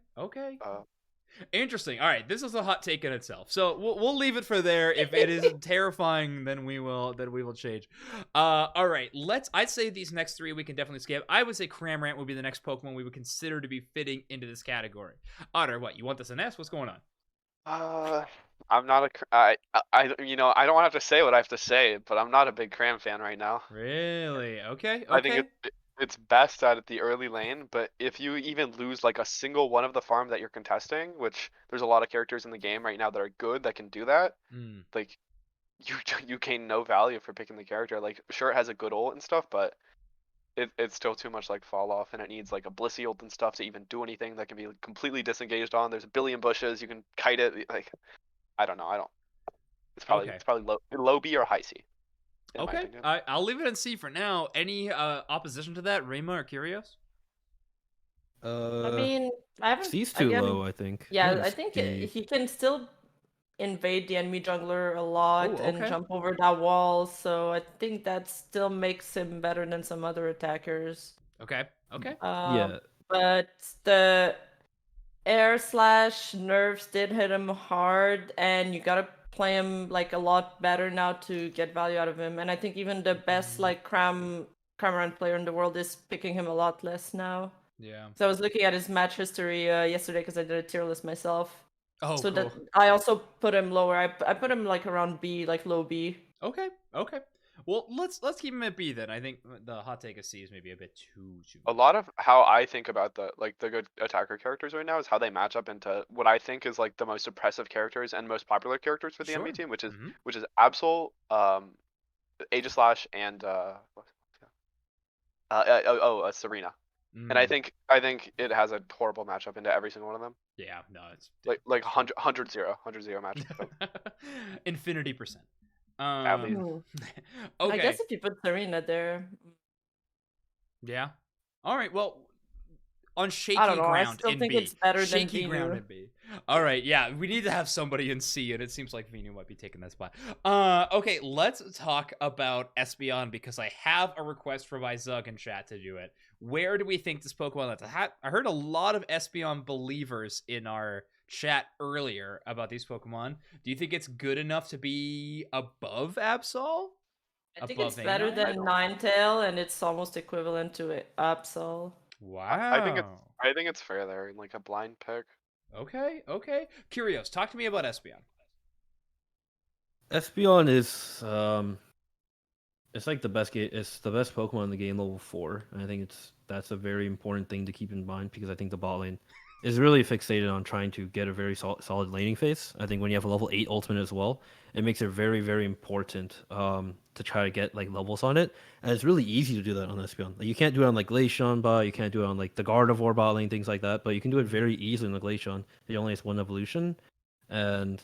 Interesting. All right, this is a hot take in itself. So we'll leave it for there. If it is terrifying, then we will change. All right, I'd say these next three we can definitely skip. I would say Cramorant would be the next Pokemon we would consider to be fitting into this category. Otter, what, you want this in S? What's going on? I'm not I don't have to say what I have to say, but I'm not a big Cram fan right now. Really? Okay. I think it's best at the early lane, but if you even lose like a single one of the farm that you're contesting, which there's a lot of characters in the game right now that are good that can do that, like you gain no value for picking the character. Like, sure, it has a good ult and stuff, but it's still too much like fall off, and it needs like a Blissey ult and stuff to even do anything that can be completely disengaged on. There's a billion bushes, you can kite it. Like, I don't know. It's probably low B or high C. Okay, I'll leave it in C for now. Any opposition to that, Rima or Kyriaos? I mean, I haven't. C's too low, I think. Yeah, I think he can still invade the enemy jungler a lot and jump over that wall. So I think that still makes him better than some other attackers. Okay. Yeah. But the air slash nerves did hit him hard, and you gotta play him like a lot better now to get value out of him. And I think even the best like Cramorant player in the world is picking him a lot less now. Yeah. So I was looking at his match history yesterday because I did a tier list myself. Oh, so cool. that I also put him lower. I put him like around B, like low B. Okay. Well, let's keep him at B then. I think the hot take of C is maybe a bit too. A lot of how I think about the good attacker characters right now is how they match up into what I think is like the most impressive characters and most popular characters for the enemy team, which is Absol, Aegislash, and Serena. And I think it has a horrible matchup into every single one of them. Yeah, no, it's like 100-0 matchup. Infinity%. Okay. I guess if you put Serena there. Yeah. All right. Well, on shaky I don't know, ground I still in think B. it's better shaky than ground Venu. in B. All right. Yeah, we need to have somebody in C, and it seems like Venu might be taking that spot. Okay, let's talk about Espeon because I have a request from my Zug in chat to do it. Where do we think this Pokemon is? I heard a lot of Espeon believers in our chat earlier about these Pokemon. Do you think it's good enough to be above Absol? I think it's better than Ninetale, and it's almost equivalent to Absol. Wow. I think it's fair there, like a blind pick. Okay. Kyriaos, talk to me about Espeon. Espeon is it's like the best game. It's the best Pokemon in the game, level 4. And I think that's a very important thing to keep in mind because I think the bot lane is really fixated on trying to get a very solid laning phase. I think when you have a level 8 ultimate as well, it makes it very, very important to try to get like levels on it. And it's really easy to do that on Espeon. Like, you can't do it on like Glaceon bot, you can't do it on like the Gardevoir bot lane, things like that. But you can do it very easily on the Glaceon. It only has one evolution, and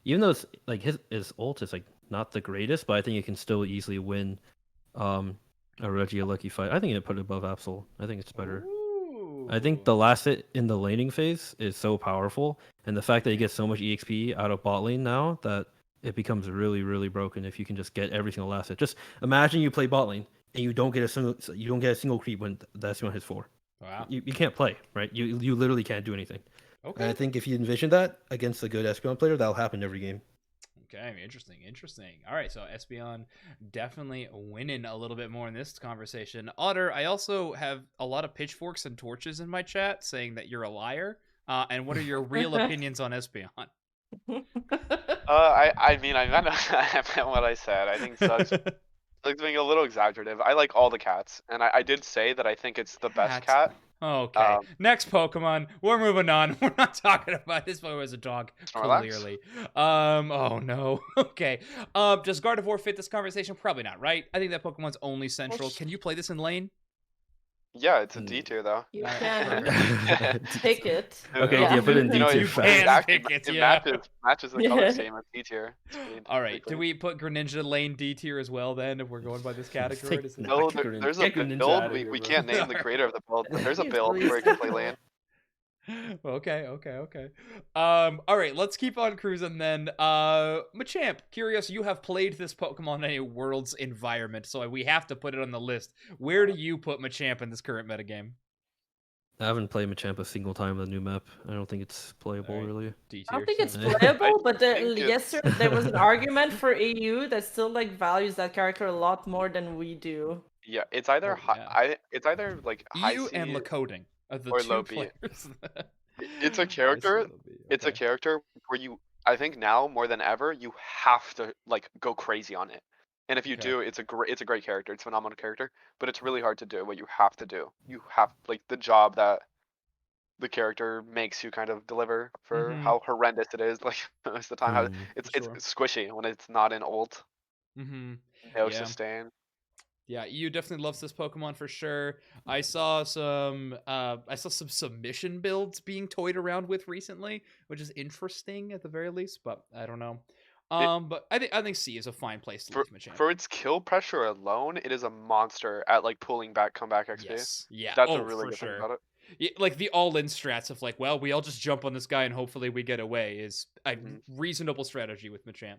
even though it's like his ult is like not the greatest, but I think it can still easily win a Regieleki fight. I think it put it above Absol. I think it's better. Ooh. I think the last hit in the laning phase is so powerful, and the fact that you get so much EXP out of bot lane now that it becomes really, really broken if you can just get every single last hit. Just imagine you play bot lane and you don't get a single creep when that's when hits 4. Wow. You can't play, right? You literally can't do anything. Okay. And I think if you envision that against a good Espeon player, that'll happen every game. Okay, interesting. All right, so Espeon definitely winning a little bit more in this conversation. Otter, I also have a lot of pitchforks and torches in my chat saying that you're a liar. And what are your real opinions on Espeon? I mean, I meant, I meant what I said. I think Sug's being a little exaggerative. I like all the cats, and I did say that I think it's the best cat. Okay. Next Pokemon. We're moving on. We're not talking about this one as a dog. Snorlax? Clearly. Oh no. Okay. Does Gardevoir fit this conversation? Probably not, right? I think that Pokemon's only central. Can you play this in lane? Yeah, it's a D tier though. You Alright, can perfect. pick it. Okay, Yeah. yeah, put in D You know, tier. You it can actually pick it, it yeah. matches the color scheme of D tier. All right. Do we put Greninja lane D tier as well then if we're going by this category? Take- Does it- No, Get Greninja- there's a get Greninja build. outta here, We bro. can't name the creator of the build, but there's a Yes, build where you can play lane. Okay. All right, let's keep on cruising then. Machamp, Kyriaos, you have played this Pokemon in a Worlds environment, so we have to put it on the list. Where do you put Machamp in this current metagame? I haven't played Machamp a single time on the new map. I don't think it's playable Alright. really. D I don't tier, think it's so- playable, but think yesterday there was an argument for AU that still like values that character a lot more than we do. Yeah, it's either Oh, high. yeah. It's either like high EU C and Lakoding are the or two low B. players. It's a I see, character- low B, It's a okay. character where you, I think now more than ever, you have to like go crazy on it. And if you Okay. do, it's a great character. It's a phenomenal character, but it's really hard to do what you have to do. You have like the job that the character makes you kind of deliver for Mhm. how horrendous it is. Like most of the time, how Hmm. it's Sure. squishy when it's not in ult. Mm-hmm. No Yeah. sustain. Yeah, EU definitely loves this Pokemon for sure. I saw some submission builds being toyed around with recently, which is interesting at the very least, but I don't know. But I think C is a fine place to leave Machamp. For its kill pressure alone, it is a monster at like pulling back comeback XP. Yes. Yeah. That's oh, a really for good thing sure. about it. Yeah, like the all-in strats of like, well, we all just jump on this guy and hopefully we get away is a Mhm. reasonable strategy with Machamp.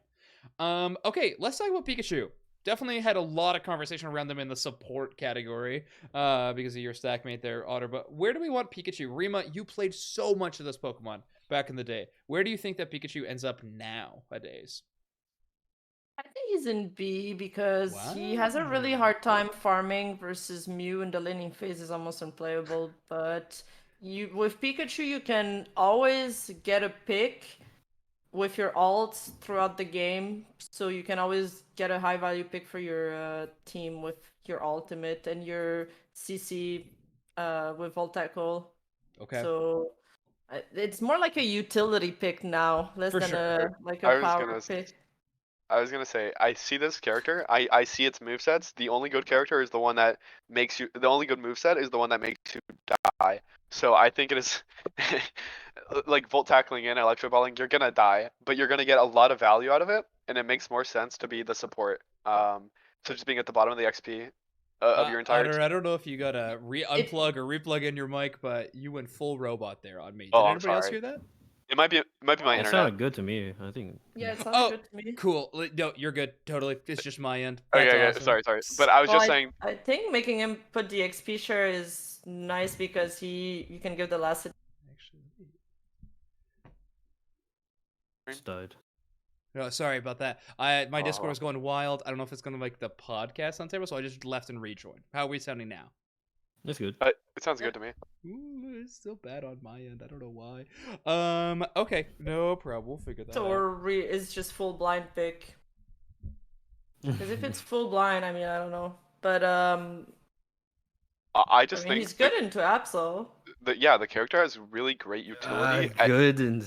Okay, let's talk about Pikachu. Definitely had a lot of conversation around them in the support category, because of your stackmate there, Otter. But where do we want Pikachu? Rima, you played so much of this Pokemon back in the day. Where do you think that Pikachu ends up nowadays? I think he's in B because he has a really Wow. hard time farming versus Mew, and the laning phase is almost unplayable. But with Pikachu, you can always get a pick with your ults throughout the game, so you can always get a high value pick for your team with your ultimate and your CC with Volt Tackle. Okay. So it's more like a utility pick now, less For than sure. like I a was power gonna pick. I was gonna say, I see this character. I see its movesets. The only good character is the one that makes you. The only good moveset is the one that makes you die. So I think it is like volt tackling and electro balling. You're gonna die, but you're gonna get a lot of value out of it, and it makes more sense to be the support. So just being at the bottom of the XP of your entire Otter, team. I don't know if you gotta unplug or replug in your mic, but you went full robot there on me. Did Oh, I'm anybody else sorry. hear that? It might be my It internet. sounded good to me. I think. Yeah, it sounds Oh, good to me. Cool. No, you're good. Totally. It's just my end. That's Okay, awesome. sorry. But I was Well, just saying. I think making him put the XP share is nice because you can give the last. Actually, Just died. no, sorry about that. My Discord Oh. was going wild. I don't know if it's gonna make the podcast on table, so I just left and rejoined. How are we sounding now? That's good. It sounds good to me. Ooh, it's still bad on my end. I don't know why. Okay, no problem. We'll figure that out. Or it's just full blind pick. Because if it's full blind, I mean, I don't know. But I just think he's good into Absol. the character has really great utility. Good and.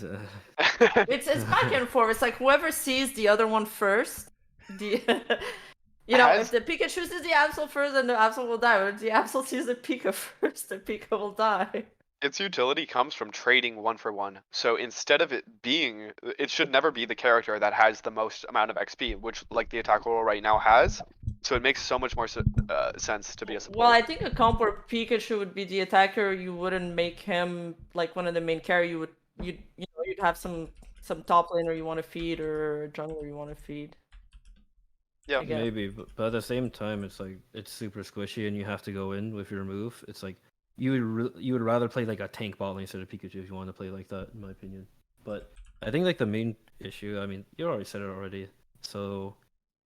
It's back and forth. It's like whoever sees the other one first. If the Pikachu sees the Absol first, then the Absol will die. But if the Absol sees the Pika first, the Pika will die. Its utility comes from trading 1-for-1. So instead of it should never be the character that has the most amount of XP, which like the attack roll right now has. So it makes so much more sense to be a support. Well, I think a comp where Pikachu would be the attacker, you wouldn't make him like one of the main carry. You'd have some top laner you want to feed or a jungler you want to feed. Yeah, Again. Maybe, but at the same time, it's like it's super squishy, and you have to go in with your move. It's like you would rather play like a tank bot lane instead of Pikachu if you want to play like that, in my opinion. But I think like the main issue, I mean, you already said it already, so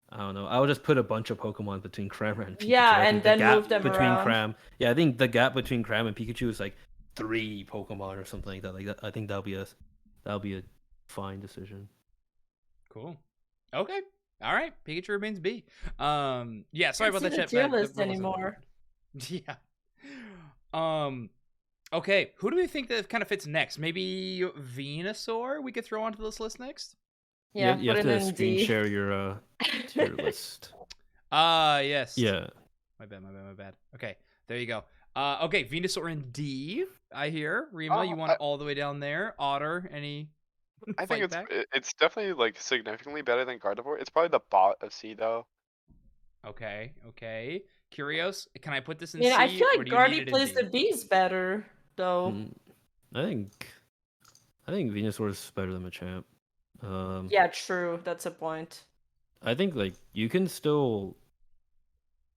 I don't know. I would just put a bunch of Pokemon between Cram and Pikachu. Yeah, I and think the then gap move them between around. Cram. Yeah, I think the gap between Cram and Pikachu is like 3 Pokemon or something like that. Like that, I think that'll be a fine decision. Cool. Okay. All right. Pikachu remains B. Yeah. Sorry about Can't see that, the chat. tier That list wasn't anymore. good. Yeah. Okay. Who do we think that kind of fits next? Maybe Venusaur. We could throw onto this list next. Yeah, you put have it to in screen D. share your tier list. Yes. Yeah. My bad. Okay. There you go. Okay. Venusaur in D. I hear. Rima, you want it all the way down there? Otter, any I think fight back? it's definitely like significantly better than Gardevoir. It's probably the bot of C though. Okay. Kyriaos, can I put this in You know, I C feel or like do you need Guardy it in plays D? the Bs better, though. I think Venusaur is better than Machamp. Yeah, true. That's a point. I think like you can still.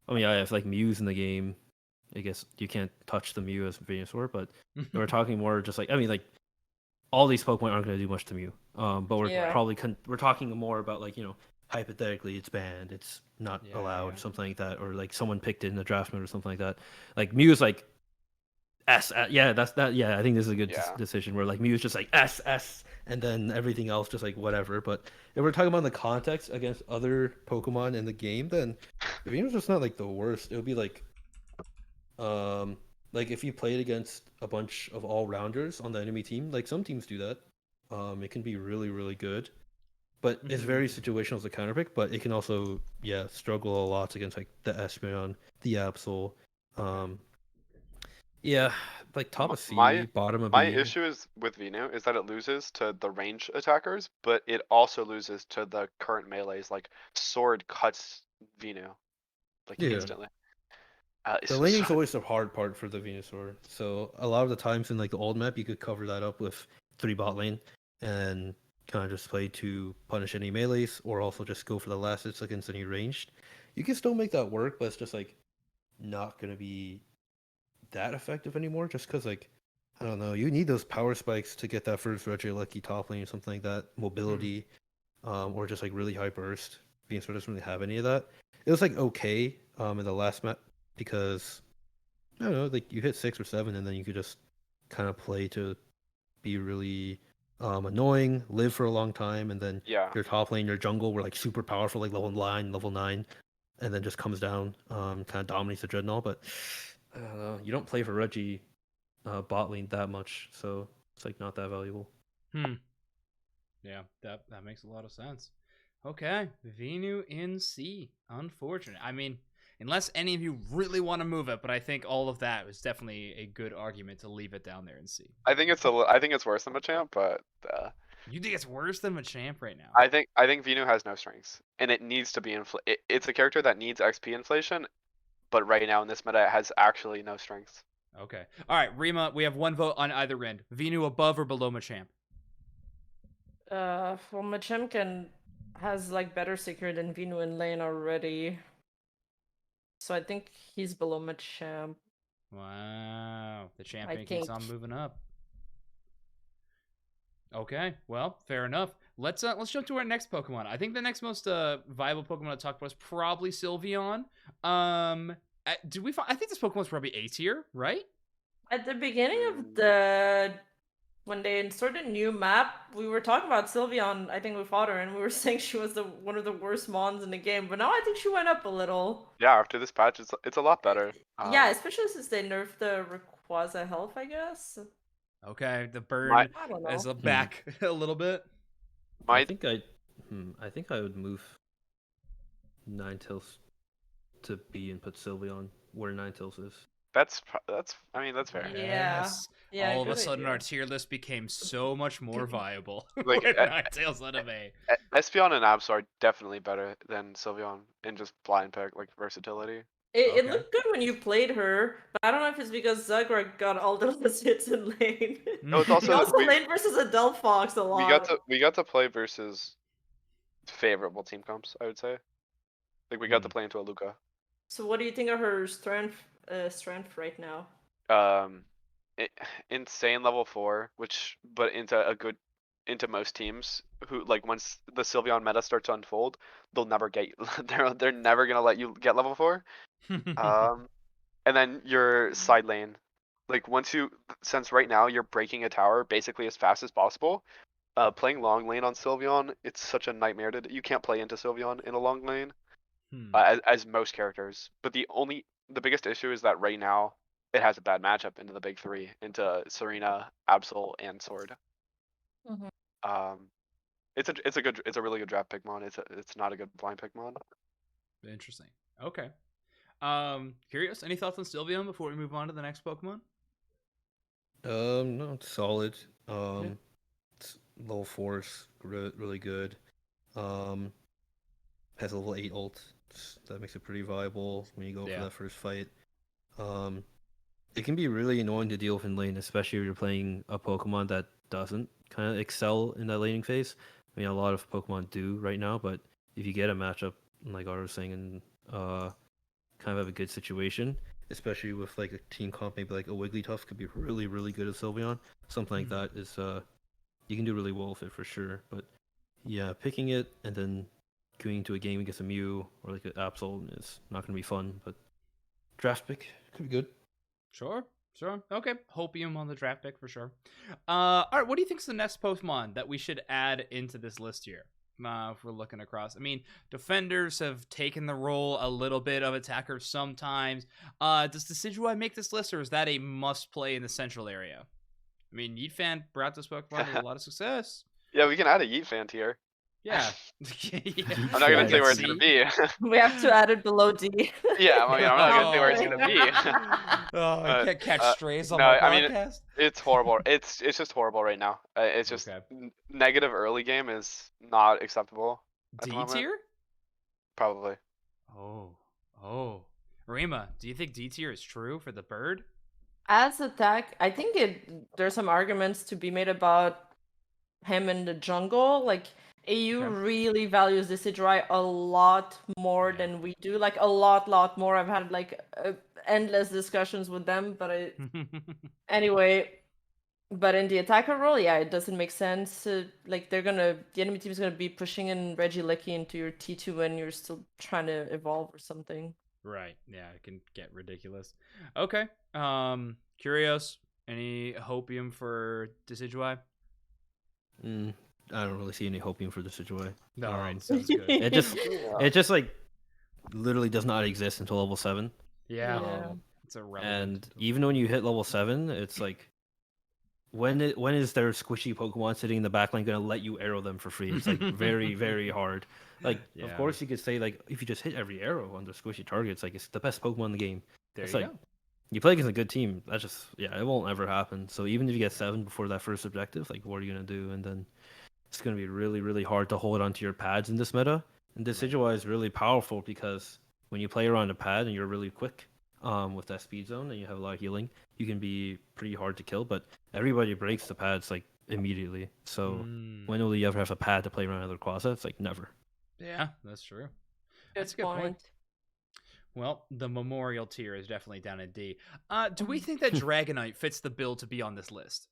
I mean, I have like Mews in the game. I guess you can't touch the Mew as Venusaur, but we're talking more just like like all these Pokemon aren't going to do much to Mew. But we're Yeah. probably we're talking more about like hypothetically it's banned, it's not allowed, Yeah. something like that, or like someone picked it in the draft mode or something like that. Like Mew is like S. Yeah, that's that. Yeah, I think this is a good decision where like Mew is just like S, and then everything else just like whatever. But if we're talking about the context against other Pokemon in the game, then Venusaur's just not like the worst. It would be like if you played against a bunch of all-rounders on the enemy team, like some teams do that. It can be really, really good. But it's very situational as a counter pick, but it can also, struggle a lot against like the Espeon, the Absol. Like top of C, bottom of B. My issue is with Venu is that it loses to the range attackers, but it also loses to the current melees. Like Sword cuts Venu like instantly. The laning's always the hard part for the Venusaur. So a lot of the times in like the old map, you could cover that up with 3 bot lane and kind of just play to punish any melees, or also just go for the last hits against any ranged. You can still make that work, but it's just like not gonna be that effective anymore. Just because like I don't know, you need those power spikes to get that first Regieleki top lane or something like that, mobility, or just like really high burst. Venusaur doesn't really have any of that. It was like okay in the last map because I don't know, like you hit 6 or 7 and then you could just kind of play to be really annoying, live for a long time, and then your top lane, your jungle were like super powerful, like level 9, and then just comes down, kind of dominates the Dreadnought. But I don't know, you don't play for Reggie bot lane that much, so it's like not that valuable. Yeah, that makes a lot of sense. Okay, Venu in C. Unfortunate. I mean, unless any of you really want to move it, but I think all of that was definitely a good argument to leave it down there in C. I think it's worse than Machamp, but you think it's worse than Machamp right now? I think Venu has no strengths, and it needs to be it's a character that needs XP inflation, but right now in this meta, it has actually no strengths. Okay. All right, Rima, we have one vote on either end. Venu above or below Machamp? Well, Machamp has like better secure than Venu in lane already. So I think he's below Machamp. Wow. The champion keeps on moving up. Okay, well, fair enough. Let's jump to our next Pokemon. I think the next most viable Pokemon to talk about is probably Sylveon. I think this Pokemon's probably A tier, right? At the beginning of when they inserted a new map, we were talking about Sylveon, I think with Otter, and we were saying she was one of the worst mons in the game. But now I think she went up a little. Yeah, after this patch, it's a lot better. Yeah, especially since they nerfed the Rayquaza health, I guess. Okay, the burn is back a little bit. I think I would move Ninetales to B and put Sylveon where Ninetales is. That's fair. Yes. Yeah. All of a sudden, our tier list became so much more viable. Like Ninetales out of A. Espeon and Absol are definitely better than Sylveon in just blind pick like versatility. It looked good when you played her, but I don't know if it's because Zagra got all the less hits in lane. No, it's also lane versus a Delphox a lot. We got to play versus favorable team comps, I would say. Like we got to play into a Luca. So what do you think of her strength right now? Insane level 4, but into most teams who like once the Sylveon meta starts to unfold, they'll never get they're never gonna let you get level 4. And then your side lane, like since right now you're breaking a tower basically as fast as possible, Playing long lane on Sylveon, it's such a nightmare to. You can't play into Sylveon in a long lane, as most characters. But the biggest issue is that right now it has a bad matchup into the big three, into Serena, Absol, and Sword. Mhm. It's a really good draft Pokemon. It's not a good blind Pokemon. Interesting. Okay. Kyriaos, any thoughts on Sylveon before we move on to the next Pokemon? No, it's solid. It's level 4's really good. Has a level 8 ult. That makes it pretty viable when you go for that first fight. It can be really annoying to deal with in lane, especially if you're playing a Pokemon that doesn't kind of excel in that laning phase. I mean, a lot of Pokemon do right now, but if you get a matchup, like Otter was saying, and kind of have a good situation, especially with like a team comp, maybe like a Wigglytuff could be really, really good at Sylveon. Something like that is, you can do really well with it for sure. But yeah, picking it and then going into a game against a Mew or like an Absol is not going to be fun, but draft pick could be good. Sure. Okay. Hopium on the draft pick for sure. All right. What do you think is the next Pokemon that we should add into this list here? If we're looking across, I mean, defenders have taken the role a little bit of attackers sometimes. Does Decidueye make this list, or is that a must play in the central area? I mean, Yeet Fan brought this Pokemon to a lot of success. Yeah, we can add a Yeet Fan tier. Yeah. I'm not gonna say where it's gonna be. We have to add it below D. Yeah, I'm not gonna say where it's gonna be. I can't catch strays on no, my I mean, podcast. it's horrible. It's just horrible right now. It's just negative early game is not acceptable. D tier? Probably. Oh. Rima, do you think D tier is true for the bird? As attack, I think there's some arguments to be made about him in the jungle. Like AU really values Decidueye a lot more than we do. Like a lot more. I've had like endless discussions with them, but anyway. But in the attacker role, yeah, it doesn't make sense. Like the enemy team is gonna be pushing in Regieleki into your T2 when you're still trying to evolve or something. Right. Yeah, it can get ridiculous. Okay. Kyriaos, any hopium for Decidueye? I don't really see any hopium for Decidueye. All right, sounds good. It just like literally does not exist until level 7. Yeah. It's irrelevant. And even when you hit level 7, it's like when is their squishy Pokemon sitting in the backline gonna let you arrow them for free? It's like very, very hard. Like, of course you could say like if you just hit every arrow on the squishy target, it's like it's the best Pokemon in the game. There it's you like, go. You play against a good team. That's just it won't ever happen. So even if you get 7 before that first objective, like what are you gonna do? And then it's gonna be really, really hard to hold onto your pads in this meta. And Decidueye is really powerful because when you play around a pad and you're really quick, with that speed zone and you have a lot of healing, you can be pretty hard to kill. But everybody breaks the pads like immediately. So when will you ever have a pad to play around other Quasa? It's like never. Yeah, that's true. That's a good point. Well, the Memorial tier is definitely down in D. Do we think that Dragonite fits the bill to be on this list?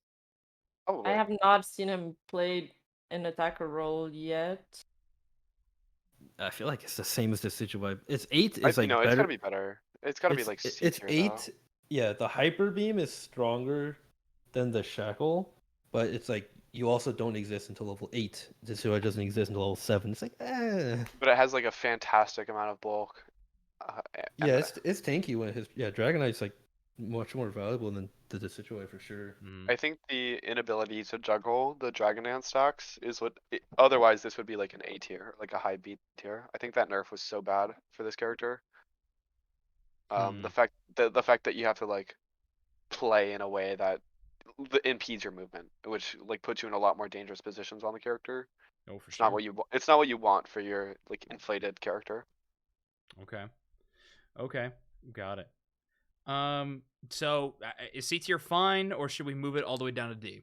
Oh, I have not seen him play an attacker role yet. I feel like it's the same as the Decidueye. It's 8 is like no, better. It's gotta be better. It's gotta be like C it's tier, 8. though. Yeah, the Hyper Beam is stronger than the Shackle, but it's like you also don't exist until level 8. Decidueye doesn't exist until level 7. It's like But it has like a fantastic amount of bulk. Yeah, it's tanky when Dragonite's like much more valuable than the Decidueye for sure. I think the inability to juggle the Dragonite stacks is what. Otherwise, this would be like an A tier, like a high B tier. I think that nerf was so bad for this character. The fact that you have to like play in a way that impedes your movement, which like puts you in a lot more dangerous positions on the character. Oh, for It's sure. not what you. It's not what you want for your like inflated character. Okay, got it. So is C tier fine, or should we move it all the way down to D?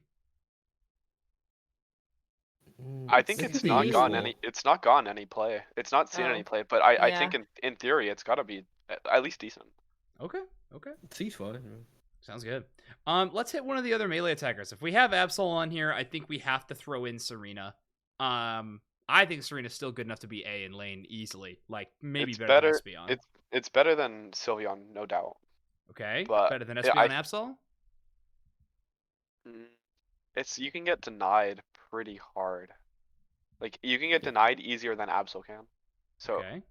I think it's not gotten any. It's not gotten any play. It's not seen any play. But I think in theory it's got to be at least decent. Okay. C's fine. Sounds good. Let's hit one of the other melee attackers. If we have Absol on here, I think we have to throw in Serena. I think Serena's still good enough to be A in lane easily. Like maybe better than Espeon. It's better than Sylveon, no doubt. Okay, but better than Espeon and Absol? You can get denied pretty hard. Like you can get denied easier than Absol can. So Okay.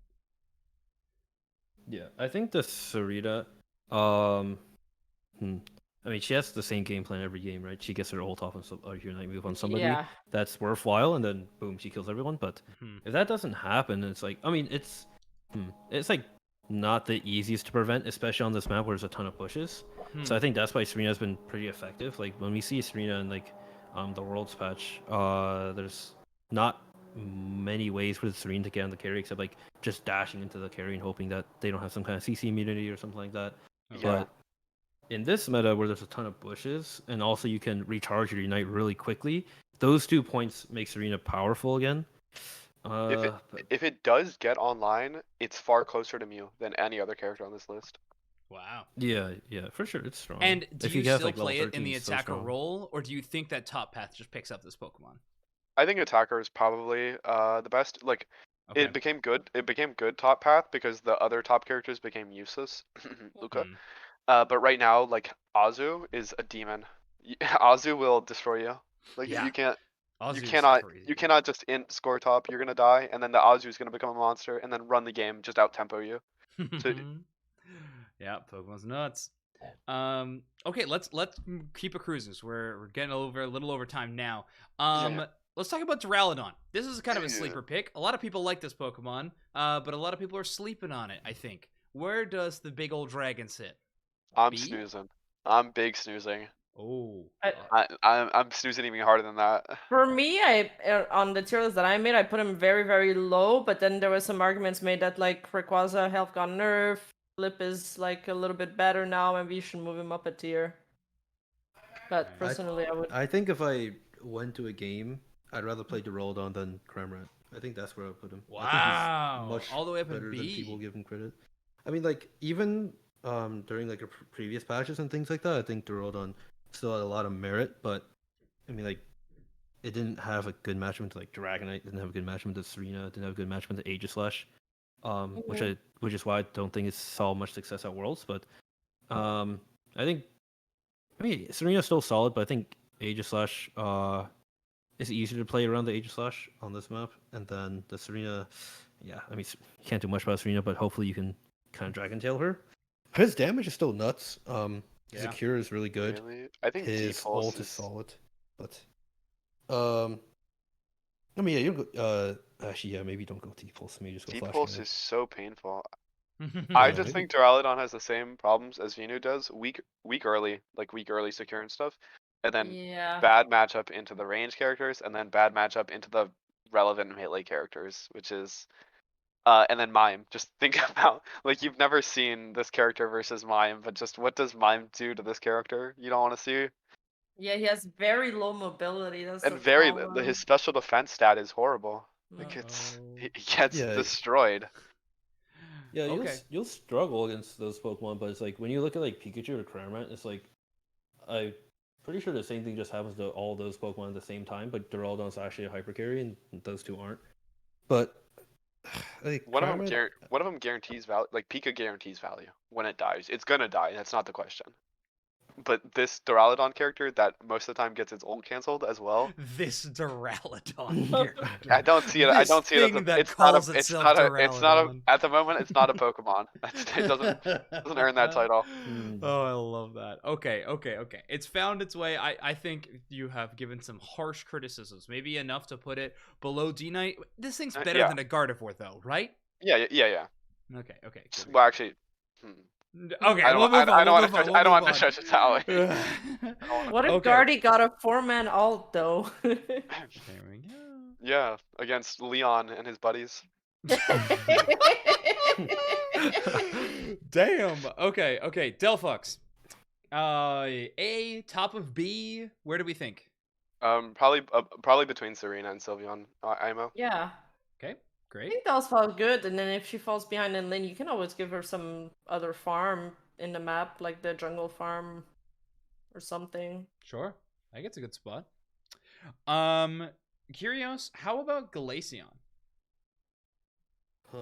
Yeah, I think the Sarita, um, I mean, she has the same game plan every game, right? She gets her ult off on your night move on somebody. Yeah. That's worthwhile, and then boom, she kills everyone. But Hmm. if that doesn't happen, it's like, I mean, it's like not the easiest to prevent, especially on this map where there's a ton of pushes. So I think that's why Serena's been pretty effective. Like when we see Serena in like the Worlds patch, there's not many ways for the Serena to get on the carry except like just dashing into the carry and hoping that they don't have some kind of CC immunity or something like that. Okay. But in this meta where there's a ton of bushes and also you can recharge your Unite really quickly, those 2 points make Serena powerful again. if it does get online, it's far closer to Mew than any other character on this list. Wow. Yeah, for sure, it's strong. And do If you have, still like, level play it in 13, the it's so attacker strong. role, or do you think that top path just picks up this Pokemon? I think attacker is probably the best. Like Okay. it became good. It became good top path because the other top characters became useless. Luca. Hmm. But right now, like Azu is a demon. Azu will destroy you. Like Yeah. you can't. Azu's crazy. You cannot just int score top. You're gonna die, and then the Azu is gonna become a monster, and then run the game, just out tempo you. So Yeah, Pokemon's nuts. Okay, let's keep it cruising. So we're getting a little over time now. Yeah. Let's talk about Doraladon. This is kind of a Yeah. sleeper pick. A lot of people like this Pokemon, but a lot of people are sleeping on it, I think. Where does the big old dragon sit? I'm B? snoozing. I'm big snoozing. Oh. I'm snoozing even harder than that. For me, on the tier list that I made, I put him very, very low. But then there was some arguments made that like Rayquaza health got nerfed, Flip is like a little bit better now, and we should move him up a tier. But Right. personally, I would. I think if I went to a game, I'd rather play Doraladon than Cramorant. I think that's where I put him. I think Wow. he's much All the way up in better than B. people give him credit. I mean, like even during like previous patches and things like that, I think Doraladon still had a lot of merit. But I mean, like it didn't have a good matchup to like Dragonite. Didn't have a good matchup to Serena. Didn't have a good matchup to Aegislash. Which is why I don't think it saw much success at Worlds. But I think, I mean, Serena's still solid, but I think Aegislash is easier to play around the Aegislash on this map, and then the Serena, yeah, I mean, you can't do much about Serena, but hopefully you can kind of Dragon Tail her. His damage is still nuts. His Yeah. Cure is really good. Really? I think His D-Pulse ult is solid, but I mean, yeah, you go. Actually, yeah, maybe don't go T-Pulse. Maybe just go Flash D-Pulse Cannon. is so painful. I Yeah, just maybe. think Duraludon has the same problems as Venu does. Weak early, like weak early secure and stuff, and then Yeah. bad matchup into the range characters, and then bad matchup into the relevant melee characters, which is, and then Mime. Just think about like you've never seen this character versus Mime, but just what does Mime do to this character? You don't want to see. Yeah, he has very low mobility. That's And the very problem. his special defense stat is horrible. Like he gets Yeah. destroyed. Yeah, Okay. you'll struggle against those Pokemon, but it's like when you look at like Pikachu or Cramorant, it's like I'm pretty sure the same thing just happens to all those Pokemon at the same time, but Duraludon's actually a hyper carry and those two aren't. But like One of Cramorant, them guarantees value. Like Pika guarantees value when it dies. It's gonna die. That's not the question. But this Duraludon character that most of the time gets its ult canceled as well. This Duraludon character. I don't see it. I This don't see it as thing a. that It's not calls a. It's itself not a. It's not a. Duraludon. At the moment, it's not a Pokemon. It doesn't earn that title. Oh, I love that. Okay. It's found its way. I think you have given some harsh criticisms, maybe enough to put it below D-Knight. This thing's better Yeah. than a Gardevoir, though, right? Yeah. Okay. Good. Well, actually. Okay, I don't. we'll move on. I don't We'll want move to. on, I we'll don't want move to stretch it that way. on. What if Okay. Guardy got a 4-man ult though? There we go. Yeah, against Leon and his buddies. Damn. Okay. Delphux. A, top of B. Where do we think? Probably between Serena and Sylveon. IMO. Yeah. Okay. I Great. think those fall good, and then if she falls behind in lane, you can always give her some other farm in the map, like the jungle farm or something. Sure. I think it's a good spot. Kyriaos, how about Glaceon? I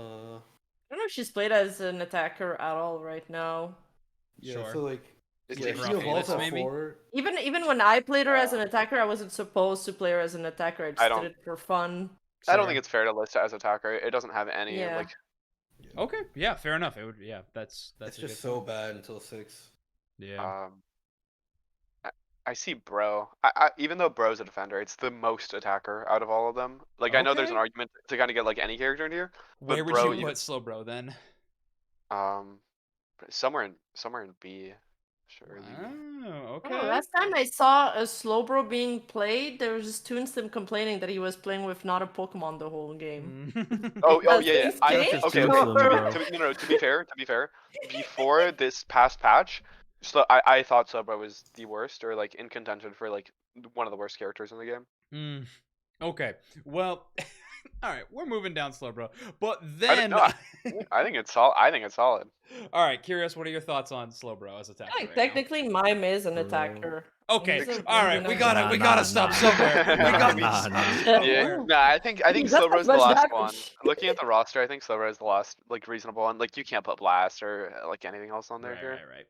don't know if she's played as an attacker at all right now. yeah, Sure. so like It's Yeah, too if rough you easy. evolve Felix, maybe? before, Even when I played her as an attacker, I wasn't supposed to play her as an attacker. I just don't- did it for fun. I don't Sure. think it's fair to list it as attacker. It doesn't have any Yeah. like. Okay, yeah, fair enough. It would, yeah, that's it's a just good so point. bad until 6. Yeah. I see Bro. Even though Bro's a defender, it's the most attacker out of all of them. Like I know there's an Okay. argument to kind of get like any character in here, but Where would Bro, you put Slowbro then? somewhere in B, sure. Oh, Oh, okay. last time I saw a Slowbro being played, there was just Toonstim complaining that he was playing with not a Pokemon the whole game. Oh Has yeah. things I, changed, okay. or- To be fair, before this past patch, I thought Slowbro was the worst, or like in contention for like one of the worst characters in the game. Okay. Well, all right, we're moving down Slowbro, but I then. think it's solid. I think it's solid. All right, Kyriaos, what are your thoughts on Slowbro as attacker? Like, right now? technically, Mime is an attacker. Okay, He's a all right, really we nice gotta guy. stop somewhere. We got Yeah, Yeah. I think That's not Slowbro is the much last damage. one. Looking at the roster, I think Slowbro is the last like reasonable one. Like you can't put Blast or like anything else on there here. Right.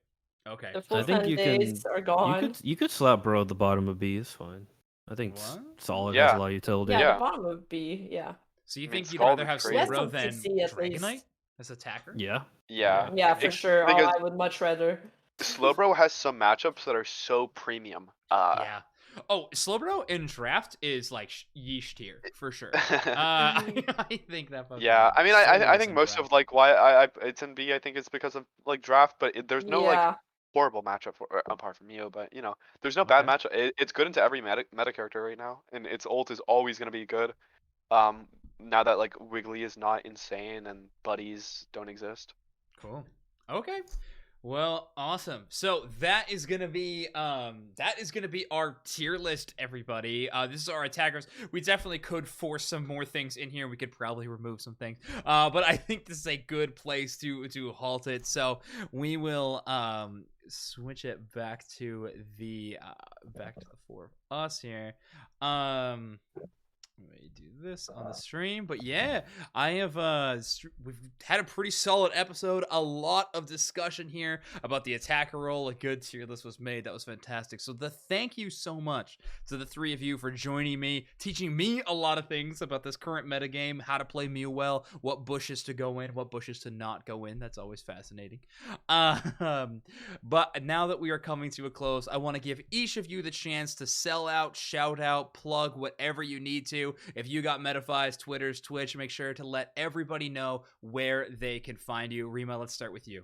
Okay. The I full think 10 you can. days are gone. You could slap Bro at the bottom of B. Is fine. I think What? Solid Yeah. has a lot of utility. Yeah, Yeah. the bottom would be, yeah. So you I mean, think you'd Scald rather is have crazy. Yes, Slowbro on than PC at Dragonite least. as attacker? Yeah. Yeah. Yeah, for sure. Oh, because- I would much rather. Slowbro has some matchups that are so premium. Yeah. Oh, Slowbro in draft is like yeesh tier for sure. I think that. Yeah, I mean, I Slowbro's think in most draft. of like why it's in B. I think it's because of like draft, but there's no like Yeah. horrible matchup apart from Mew. But you know, there's no bad Okay. matchup. It's good into every meta character right now, and its ult is always gonna be good. Now that like Wiggly is not insane and buddies don't exist. Cool. Okay. Well, awesome. So that is gonna be our tier list, everybody. This is our attackers. We definitely could force some more things in here. We could probably remove some things. But I think this is a good place to halt it. So we will switch it back to the four of us here. Let me do this on the stream, but yeah, I have we've had a pretty solid episode, a lot of discussion here about the attacker role. A good tier list was made. That was fantastic. So thank you so much to the three of you for joining me, teaching me a lot of things about this current metagame, how to play Mew well, what bushes to go in, what bushes to not go in. That's always fascinating. But now that we are coming to a close, I want to give each of you the chance to sell out, shout out, plug whatever you need to. If you got Metafies, Twitters, Twitch, make sure to let everybody know where they can find you. Rima, let's start with you.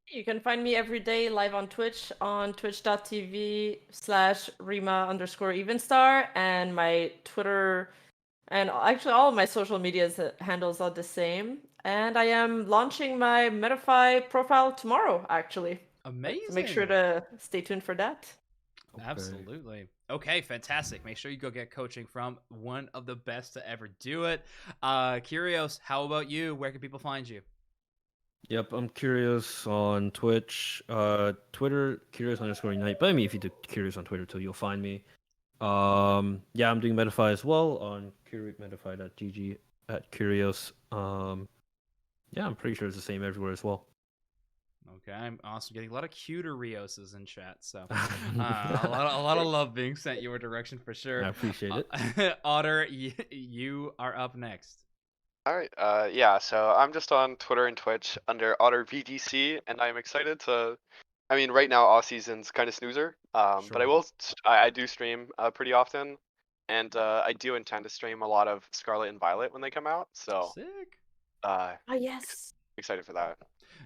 You can find me every day live on Twitch on twitch.tv/Rima_Evenstar, and my Twitter and actually all of my social media handles are the same. And I am launching my Metafy profile tomorrow, actually. Amazing. So make sure to stay tuned for that. Okay. Absolutely. Okay, fantastic. Make sure you go get coaching from one of the best to ever do it. Kyriaos, how about you? Where can people find you? Yep, I'm Kyriaos on Twitch, Twitter, Kyriaos_Unite. But I mean, if you do Kyriaos on Twitter too, you'll find me. Yeah, I'm doing Metafy as well on Metafy.gg at Kyriaos. Yeah, I'm pretty sure it's the same everywhere as well. Okay, I'm also getting a lot of cuter Rioses in chat, so a lot of love being sent your direction for sure. I appreciate it. Otter, you are up next. All right. Yeah. So I'm just on Twitter and Twitch under Otter VDC, and I'm excited to. I mean, right now off season's kind of snoozer. But Sure. I do stream pretty often, and I do intend to stream a lot of Scarlet and Violet when they come out. So Sick. Oh, yes. excited for that.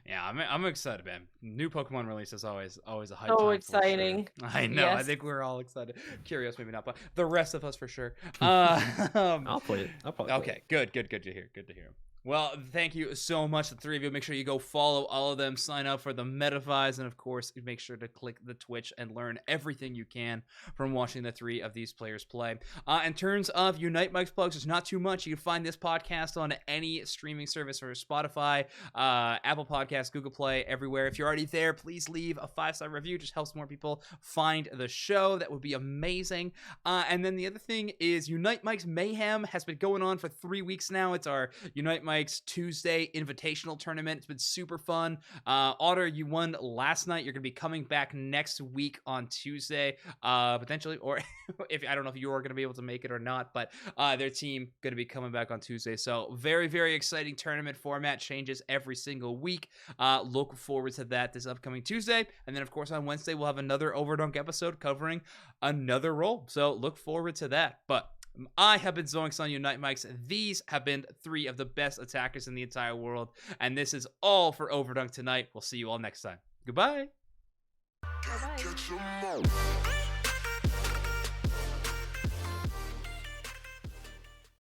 Yeah, I'm excited, man. New Pokemon release is always a hype So time. exciting. For sure. I know. I Yes. think we're all excited. Curious, maybe not, but the rest of us for sure. I'll play it. I'll probably play Okay, good to hear. Good to hear. Well, thank you so much, the three of you. Make sure you go follow all of them, sign up for the Metafies, and of course, make sure to click the Twitch and learn everything you can from watching the three of these players play. In terms of Unite Mike's plugs, there's not too much. You can find this podcast on any streaming service or Spotify, Apple Podcasts, Google Play, everywhere. If you're already there, please leave a 5-star review. Just helps more people find the show. That would be amazing. And then the other thing is Unite Mike's Mayhem has been going on for 3 weeks now. It's our Unite Mike Mike's Tuesday Invitational Tournament. It's been super fun. Otter, you won last night. You're going to be coming back next week on Tuesday, potentially, or if I don't know if you're going to be able to make it or not, but their team going to be coming back on Tuesday. So very, very exciting tournament format, changes every single week. Look forward to that this upcoming Tuesday. And then, of course, on Wednesday, we'll have another Overdunk episode covering another role. So look forward to that. But I have been Zoinks on Unite Mics. These have been 3 of the best attackers in the entire world. And this is all for Overdunk tonight. We'll see you all next time. Goodbye. Bye-bye.